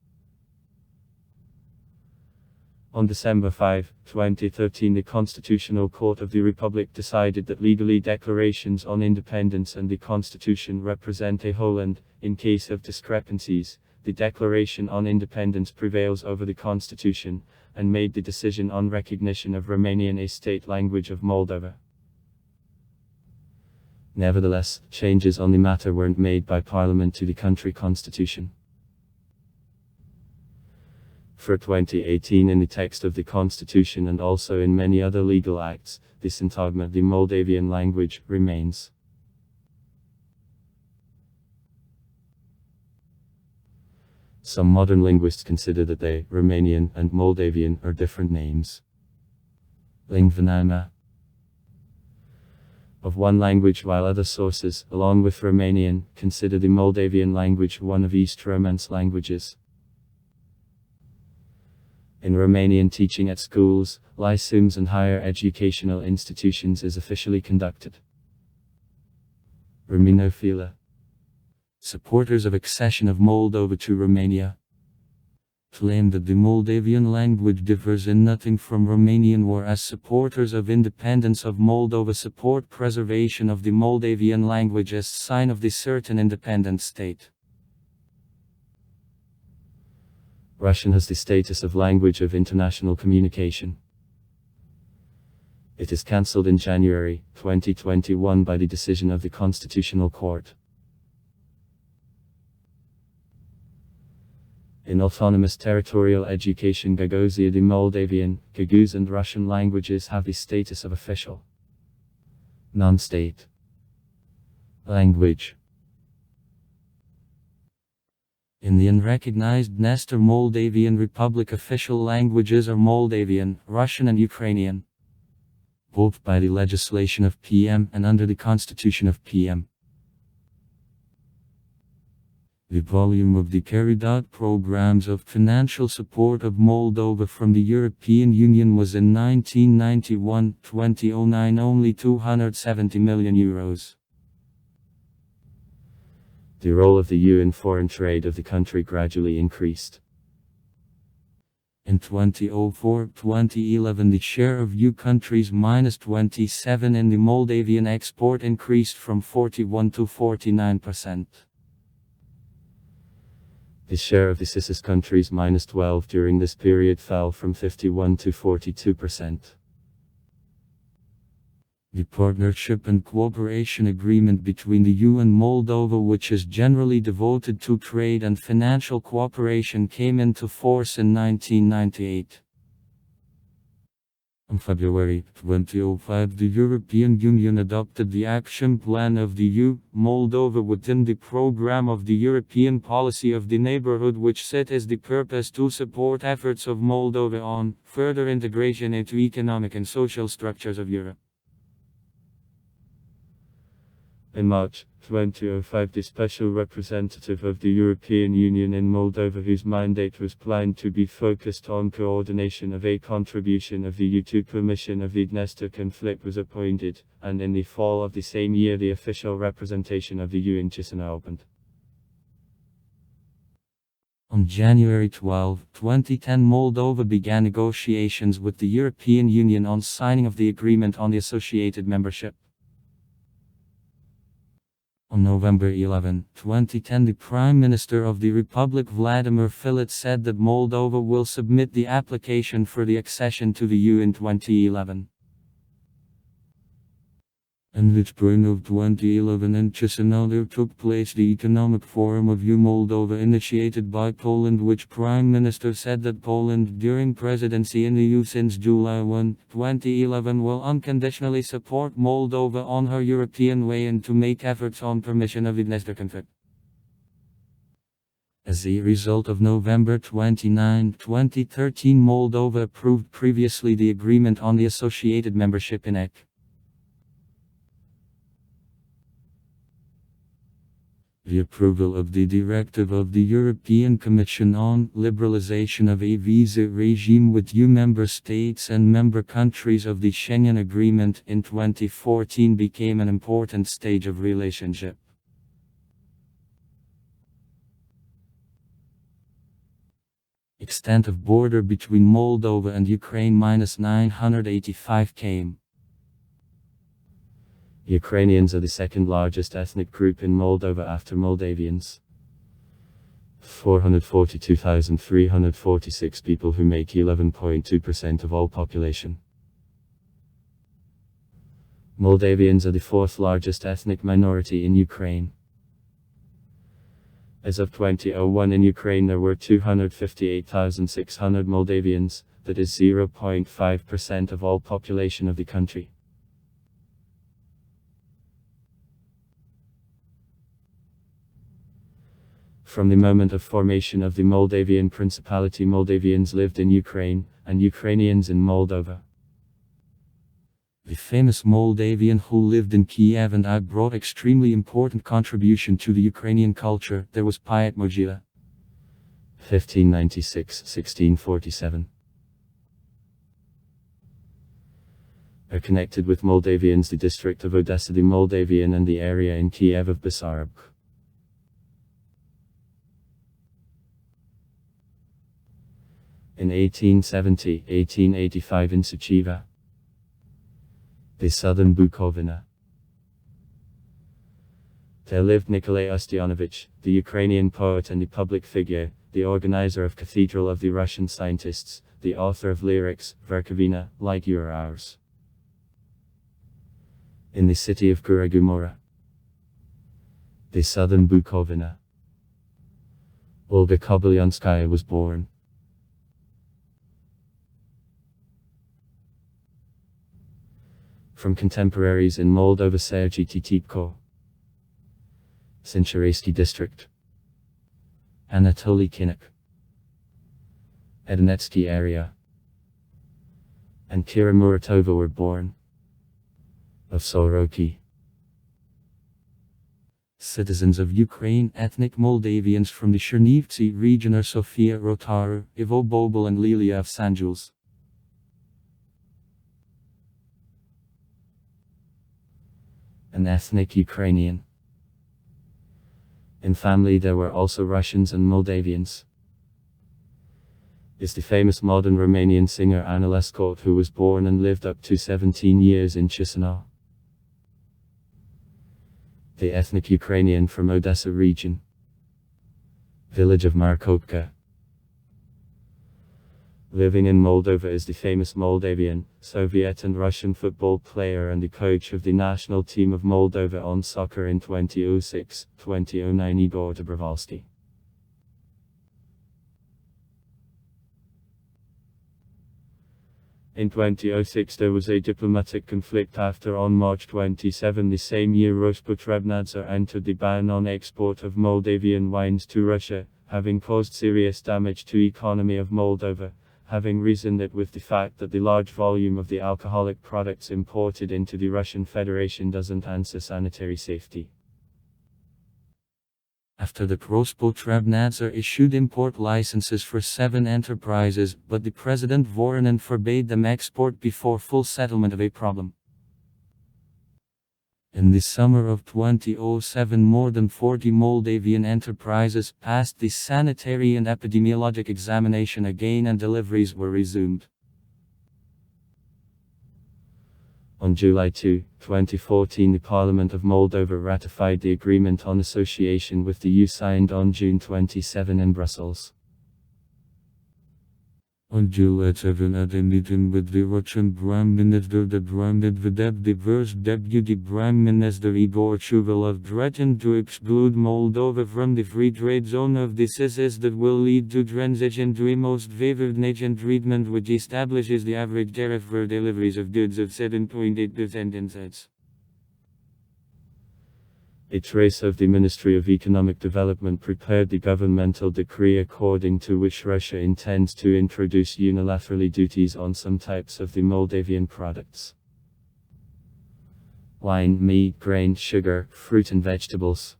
On December 5, 2013 the Constitutional Court of the Republic decided that legally declarations on independence and the Constitution represent a whole and, in case of discrepancies, the Declaration on Independence prevails over the Constitution, and made the decision on recognition of Romanian a state language of Moldova. Nevertheless, changes on the matter weren't made by Parliament to the country constitution. For 2018 in the text of the Constitution and also in many other legal acts, the syntagma the Moldavian language remains. Some modern linguists consider that they, Romanian and Moldavian, are different names. Lingvanama of one language, while other sources, along with Romanian, consider the Moldavian language one of East Romance languages. In Romanian, teaching at schools, lyceums and higher educational institutions is officially conducted. Romanophila. Supporters of accession of Moldova to Romania claim that the Moldavian language differs in nothing from Romanian, whereas supporters of independence of Moldova support preservation of the Moldavian language as sign of the certain independent state. Russian has the status of language of international communication. It is cancelled in January 2021 by the decision of the Constitutional Court. In autonomous territorial education, Gagauzia, the Moldavian, Gagauz and Russian languages have the status of official non-state language. In the unrecognized Nestor Moldavian Republic, official languages are Moldavian, Russian and Ukrainian, both by the legislation of PM and under the Constitution of PM. The volume of the carried out programs of financial support of Moldova from the European Union was in 1991-2009 only €270 million. The role of the EU in foreign trade of the country gradually increased. In 2004-2011 the share of EU countries -27 in the Moldavian export increased from 41 to 49%. The share of the CIS countries -12 during this period fell from 51 to 42%. The Partnership and Cooperation Agreement between the EU and Moldova, which is generally devoted to trade and financial cooperation, came into force in 1998. On February 2005, the European Union adopted the Action Plan of the EU, Moldova within the program of the European Policy of the Neighborhood, which set as the purpose to support efforts of Moldova on further integration into economic and social structures of Europe. In March 2005, the Special Representative of the European Union in Moldova, whose mandate was planned to be focused on coordination of a contribution of the EU to Commission of the Dniester conflict, was appointed, and in the fall of the same year the official representation of the EU in Chisinau opened. On January 12, 2010, Moldova began negotiations with the European Union on signing of the agreement on the associated membership. On November 11, 2010, the Prime Minister of the Republic Vladimir Filat said that Moldova will submit the application for the accession to the EU in 2011. In the spring of 2011 in Chisinau there took place the Economic Forum of EU Moldova initiated by Poland, which Prime Minister said that Poland, during presidency in the EU since July 1, 2011, will unconditionally support Moldova on her European way and to make efforts on permission of the Dniester conflict. As a result of November 29, 2013, Moldova approved previously the agreement on the associated membership in EC. The approval of the directive of the European Commission on liberalization of a visa regime with EU member states and member countries of the Schengen Agreement in 2014 became an important stage of relationship. Extent of border between Moldova and Ukraine -985 km. Ukrainians are the second largest ethnic group in Moldova after Moldavians. 442,346 people, who make 11.2% of all population. Moldavians are the fourth largest ethnic minority in Ukraine. As of 2001 in Ukraine there were 258,600 Moldavians, that is 0.5% of all population of the country. From the moment of formation of the Moldavian Principality, Moldavians lived in Ukraine, and Ukrainians in Moldova. The famous Moldavian who lived in Kiev and I brought extremely important contribution to the Ukrainian culture. There was Piotr Mogila. 1596-1647. Are connected with Moldavians the district of Odessa, the Moldavian, and the area in Kiev of Bessarab. In 1870-1885 in Suceava, the southern Bukovina, there lived Nikolai Ustyanovich, the Ukrainian poet and the public figure, the organizer of Cathedral of the Russian Scientists, the author of lyrics, Verkhovina, Like Your Hours. In the city of Guragumora, the southern Bukovina, Olga Kobylanskaya was born. From contemporaries in Moldova: Sergei Titipko, Sincherayski district, Anatoly Kinnik, Edonetsky area, and Kira Muratova were born. Of Soroki. Citizens of Ukraine, ethnic Moldavians from the Chernivtsi region are Sofia Rotaru, Ivo Bobol and Lilia of Sanjuls. An ethnic Ukrainian. In family there were also Russians and Moldavians. Is the famous modern Romanian singer Anna Lescaut, who was born and lived up to 17 years in Chisinau. The ethnic Ukrainian from Odessa region. Village of Markovka. Living in Moldova is the famous Moldavian, Soviet and Russian football player and the coach of the national team of Moldova on soccer in 2006-2009 Igor Dobrovolsky. In 2006 there was a diplomatic conflict after on March 27 the same year Rospotrebnadzor entered the ban on export of Moldavian wines to Russia, having caused serious damage to economy of Moldova, having reasoned it with the fact that the large volume of the alcoholic products imported into the Russian Federation doesn't answer sanitary safety. After the Rospotrebnadzor issued import licenses for 7 enterprises, but the President Voronin forbade them export before full settlement of a problem. In the summer of 2007 more than 40 Moldavian enterprises passed the sanitary and epidemiologic examination again and deliveries were resumed. On July 2, 2014 the Parliament of Moldova ratified the Agreement on Association with the EU signed on June 27 in Brussels. On July 7 at a meeting with the Russian Prime Minister Dmitry Medvedev, the first Deputy Prime Minister Igor Shuvalov threatened to exclude Moldova from the free trade zone of the CIS that will lead to transition to a most favored nation treatment which establishes the average tariff for deliveries of goods of 7.8% in cents. A trace of the Ministry of Economic Development prepared the governmental decree according to which Russia intends to introduce unilaterally duties on some types of the Moldavian products: wine, meat, grain, sugar, fruit and vegetables.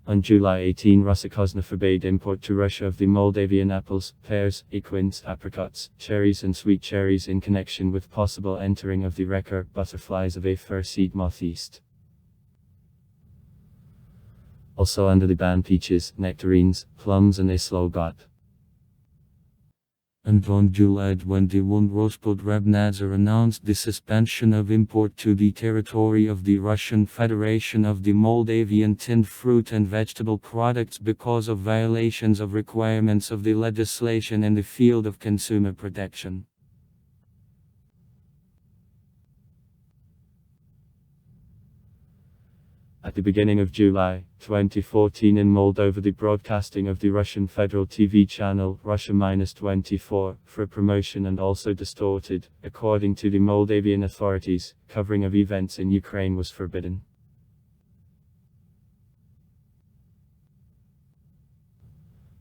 On July 18 Rosakozna forbade import to Russia of the Moldavian apples, pears, equins, apricots, cherries and sweet cherries in connection with possible entering of the wrecker butterflies of a fur seed moth east. Also under the ban peaches, nectarines, plums and islogot. And on July 21 Rospotrebnadzor announced the suspension of import to the territory of the Russian Federation of the Moldavian tinned fruit and vegetable products because of violations of requirements of the legislation in the field of consumer protection. At the beginning of July 2014 in Moldova the broadcasting of the Russian Federal TV channel Russia-24 for promotion and also distorted, according to the Moldavian authorities, covering of events in Ukraine was forbidden.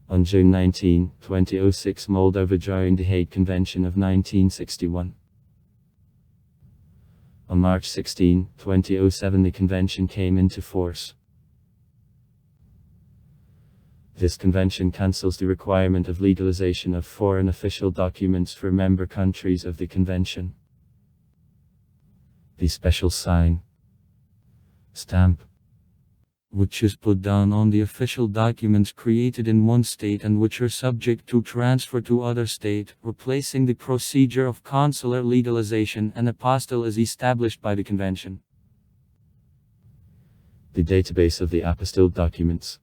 On June 19, 2006 Moldova joined the Hague Convention of 1961. On March 16, 2007 the convention came into force. This convention cancels the requirement of legalization of foreign official documents for member countries of the convention. The special sign, stamp, which is put down on the official documents created in one state and which are subject to transfer to other state, replacing the procedure of consular legalization and apostille is established by the convention. The database of the apostilled documents.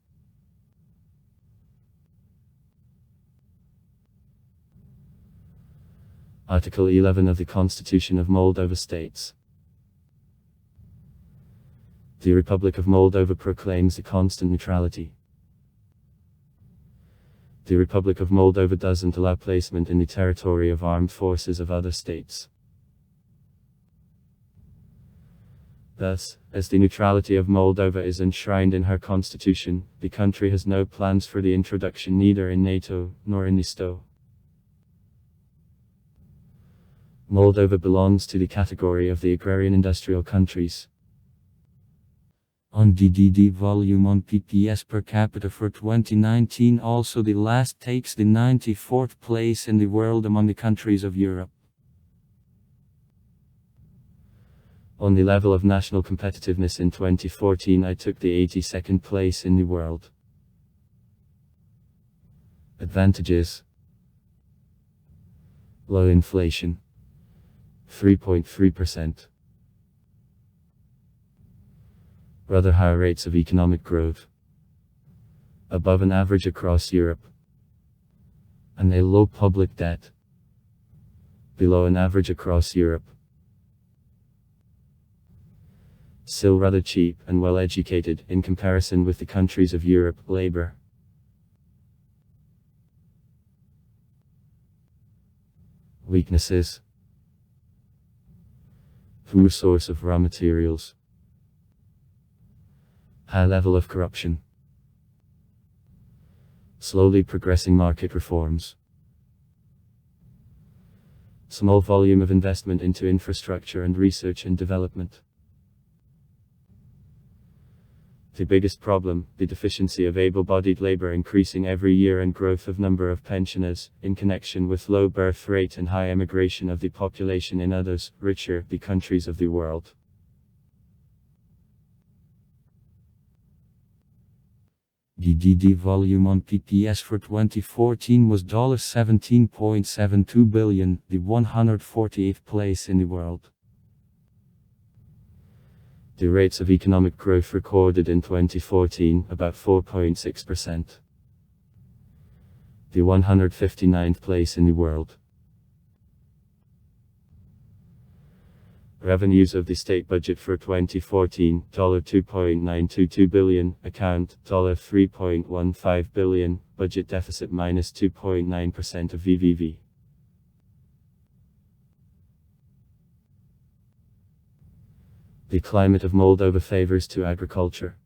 Article 11 of the Constitution of Moldova states: the Republic of Moldova proclaims the constant neutrality. The Republic of Moldova doesn't allow placement in the territory of armed forces of other states. Thus, as the neutrality of Moldova is enshrined in her constitution, the country has no plans for the introduction neither in NATO, nor in the STO. Moldova belongs to the category of the agrarian industrial countries. On DDD volume on PPS per capita for 2019 also the last takes the 94th place in the world among the countries of Europe. On the level of national competitiveness in 2014 I took the 82nd place in the world. Advantages: low inflation, 3.3%. Rather high rates of economic growth, above an average across Europe, and a low public debt, below an average across Europe. Still rather cheap and well educated in comparison with the countries of Europe. Labor Weaknesses: poor source of raw materials, high level of corruption, slowly progressing market reforms, small volume of investment into infrastructure and research and development. The biggest problem, the deficiency of able-bodied labor increasing every year and growth of number of pensioners, in connection with low birth rate and high emigration of the population in others, richer, the countries of the world. The volume on PPS for 2014 was $17.72 billion, the 148th place in the world. The rates of economic growth recorded in 2014, about 4.6%. The 159th place in the world. Revenues of the state budget for 2014, $2.922 billion, account, $3.15 billion, budget deficit minus 2.9% of VVV. The climate of Moldova favors to agriculture.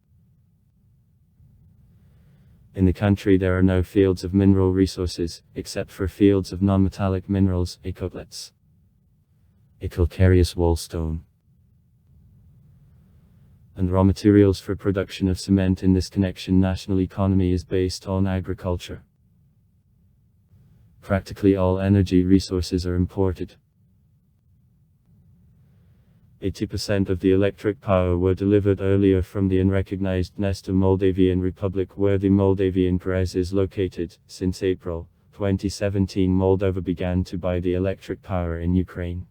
In the country there are no fields of mineral resources, except for fields of non-metallic minerals, echolets, a calcareous wallstone, and raw materials for production of cement. In this connection, national economy is based on agriculture. Practically all energy resources are imported. 80% of the electric power were delivered earlier from the unrecognized Nesta Moldavian Republic, where the Moldavian Grez is located. Since April 2017, Moldova began to buy the electric power in Ukraine.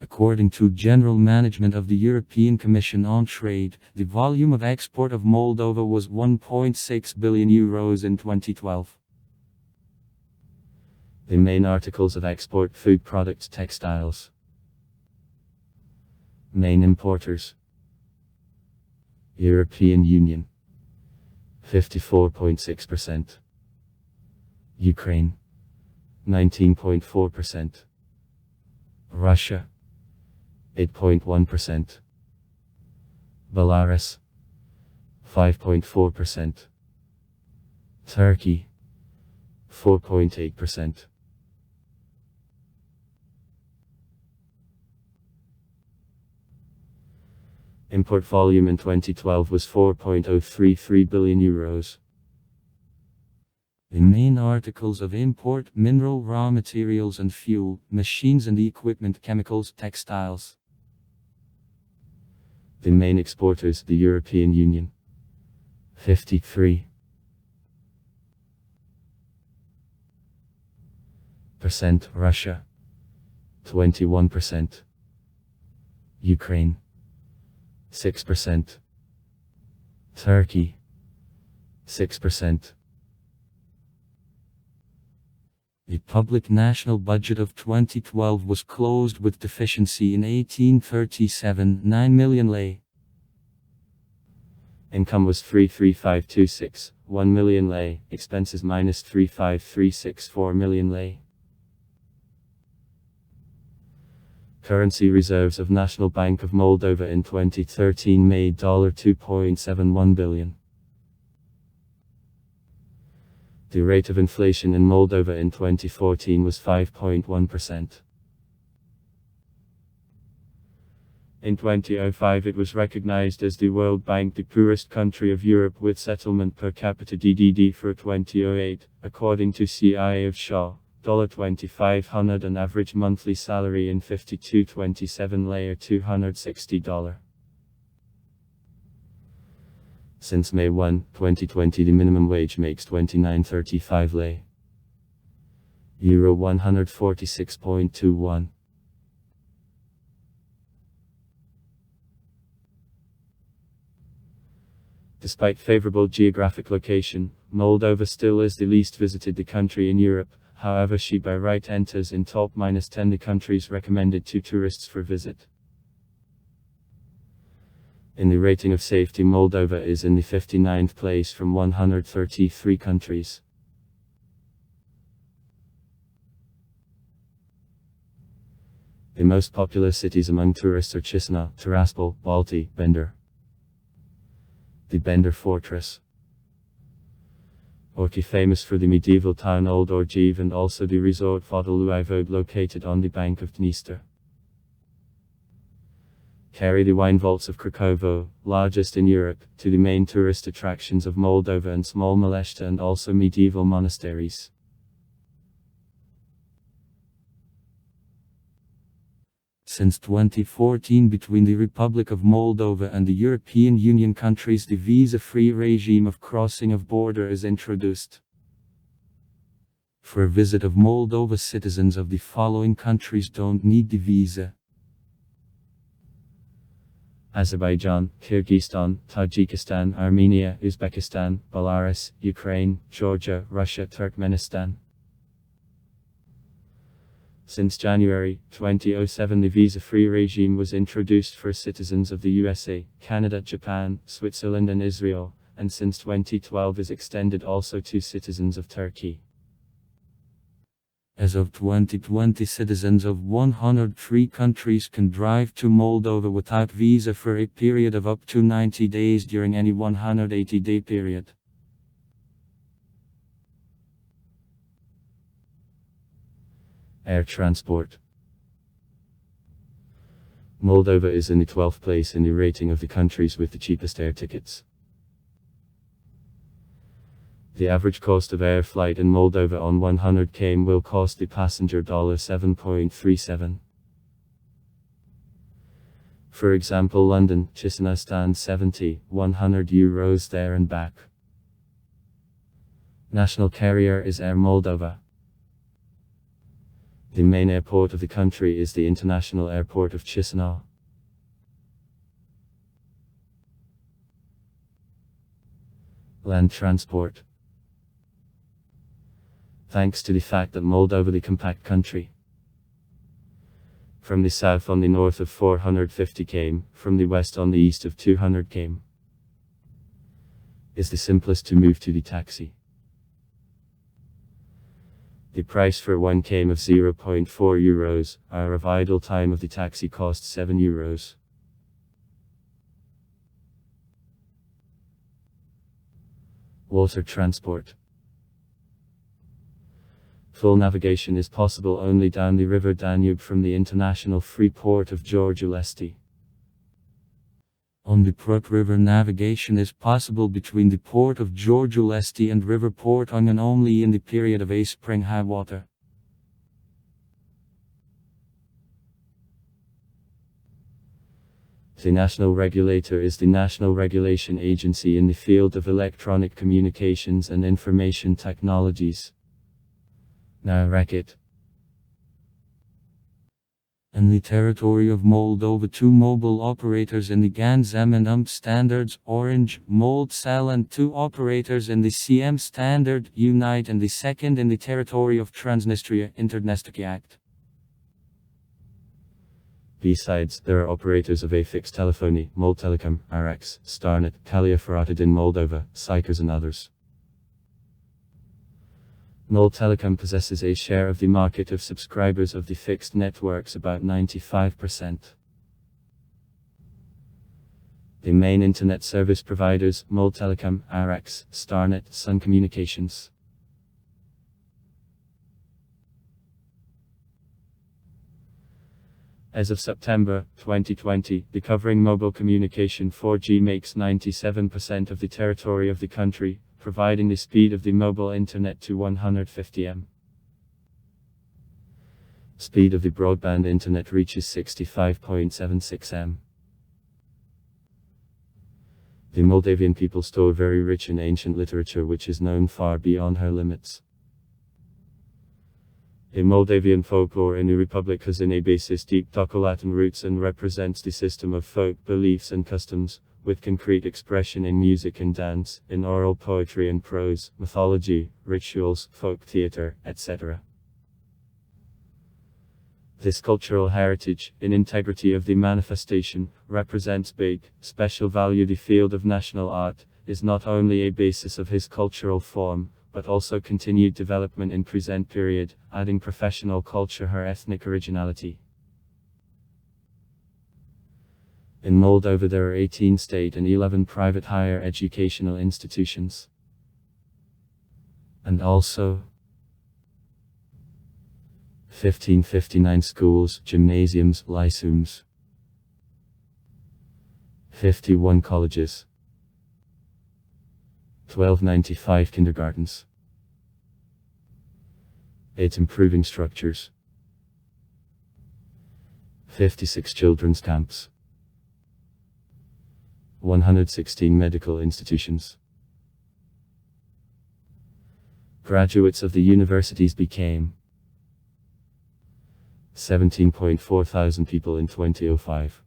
According to General Management of the European Commission on Trade, the volume of export of Moldova was €1.6 billion in 2012. The main articles of export: food products, textiles. Main importers: European Union 54.6%, Ukraine 19.4%, Russia 8.1%, Belarus 5.4%, Turkey 4.8%. Import volume in 2012 was €4.033 billion. The main articles of import: mineral raw materials and fuel, machines and equipment, chemicals, textiles. The main exporters: the European Union 53%, Russia 21%, Ukraine 6%, Turkey 6%. The public national budget of 2012 was closed with deficiency in 1837.9 million lei. Income was 33526.1 million lei, expenses minus 35364 million lei. Currency reserves of National Bank of Moldova in 2013 made $2.71 billion. The rate of inflation in Moldova in 2014 was 5.1%. In 2005 it was recognized as the World Bank the poorest country of Europe with settlement per capita DDD for 2008, according to CI of Shaw. $2,500 and average monthly salary in 52.27 lei or $260. Since May 1, 2020 the minimum wage makes 29.35 lei. Euro 146.21. Despite favorable geographic location, Moldova still is the least visited country in Europe. However, she by right enters in top -10 the countries recommended to tourists for visit. In the rating of safety, Moldova is in the 59th place from 133 countries. The most popular cities among tourists are Chisinau, Tiraspol, Balti, Bender. The Bender Fortress. Orki, famous for the medieval town Old Orgiv and also the resort Vodoluivod located on the bank of Dniester. Carry the wine vaults of Krakowo, largest in Europe, to the main tourist attractions of Moldova and Small Maleshta and also medieval monasteries. Since 2014, between the Republic of Moldova and the European Union countries, the visa-free regime of crossing of border is introduced. For a visit of Moldova, citizens of the following countries don't need the visa: Azerbaijan, Kyrgyzstan, Tajikistan, Armenia, Uzbekistan, Belarus, Ukraine, Georgia, Russia, Turkmenistan. Since January 2007, the visa-free regime was introduced for citizens of the USA, Canada, Japan, Switzerland and Israel, and since 2012 is extended also to citizens of Turkey. As of 2020, citizens of 103 countries can drive to Moldova without visa for a period of up to 90 days during any 180-day period. Air transport. Moldova is in the 12th place in the rating of the countries with the cheapest air tickets. The average cost of air flight in Moldova on 100 km will cost the passenger $7.37. For example, London, Chisinau stands 100 euros there and back. National carrier is Air Moldova. The main airport of the country is the International Airport of Chisinau. Land transport. Thanks to the fact that Moldova, the compact country, from the south on the north of 450 km, from the west on the east of 200 km, is the simplest to move to the taxi. The price for 1 km of 0.4 euros, hour of idle time of the taxi costs 7 euros. Water transport. Full navigation is possible only down the river Danube from the international free port of Giurgiu Lesti. On the Prut River, navigation is possible between the port of Giurgiu Lesti and River Port Onion only in the period of a spring high water. The national regulator is the National Regulation Agency in the field of electronic communications and information technologies. Now Racket. In the territory of Moldova, 2 mobile operators in the GAN-ZEM and UMP standards, Orange, Moldsal, and 2 operators in the CM standard, Unite, and the second in the territory of Transnistria, Interdnestria Act. Besides, there are operators of a fixed telephony, Moldtelecom, RX, Starnet, Kalia Ferratid in Moldova, Sikers and others. Moldtelecom possesses a share of the market of subscribers of the fixed networks, about 95%. The main internet service providers, Moldtelecom, RX, Starnet, Sun Communications. As of September 2020, the covering mobile communication 4G makes 97% of the territory of the country, providing the speed of the mobile internet to 150 m. Speed of the broadband internet reaches 65.76 m. The Moldavian people store very rich in ancient literature which is known far beyond her limits. The Moldavian folklore in the Republic has in a basis deep Latin roots and represents the system of folk beliefs and customs, with concrete expression in music and dance, in oral poetry and prose, mythology, rituals, folk theater, etc. This cultural heritage, in integrity of the manifestation, represents big, special value. The field of national art is not only a basis of his cultural form, but also continued development in present period, adding professional culture her ethnic originality. In Moldova there are 18 state and 11 private higher educational institutions. And also 1559 schools, gymnasiums, lyceums. 51 colleges. 1295 kindergartens. 8 improving structures. 56 children's camps. 116 medical institutions. Graduates of the universities became 17.4 thousand people in 2005.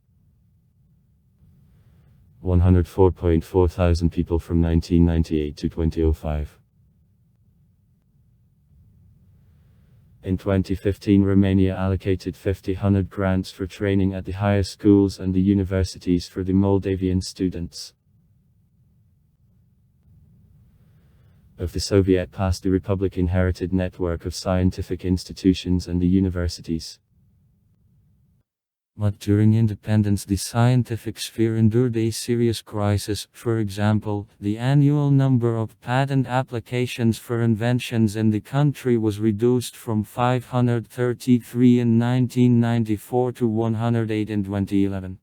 104.4 thousand people from 1998 to 2005. In 2015, Romania allocated 50 grants for training at the higher schools and the universities for the Moldavian students. Of the Soviet past, the Republic inherited network of scientific institutions and the universities. But during independence the scientific sphere endured a serious crisis. For example, the annual number of patent applications for inventions in the country was reduced from 533 in 1994 to 108 in 2011.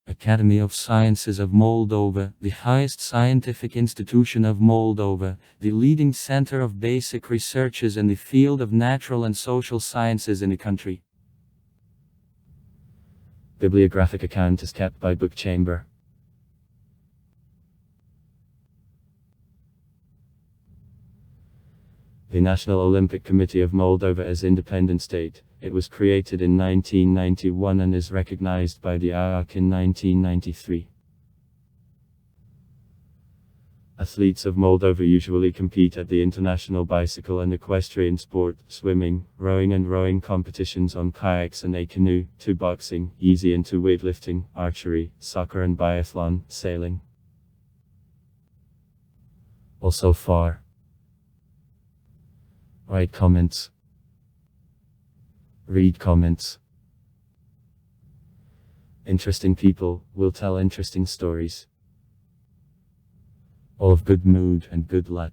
Academy of Sciences of Moldova, the highest scientific institution of Moldova, the leading center of basic researches in the field of natural and social sciences in the country. Bibliographic account is kept by Book Chamber. The National Olympic Committee of Moldova is independent state. It was created in 1991 and is recognized by the IAC in 1993. Athletes of Moldova usually compete at the international bicycle and equestrian sport, swimming, rowing and rowing competitions on kayaks and a canoe, to boxing, easy and to weightlifting, archery, soccer and biathlon, sailing. Also far. Write comments. Read comments. Interesting people will tell interesting stories. All of good mood and good luck.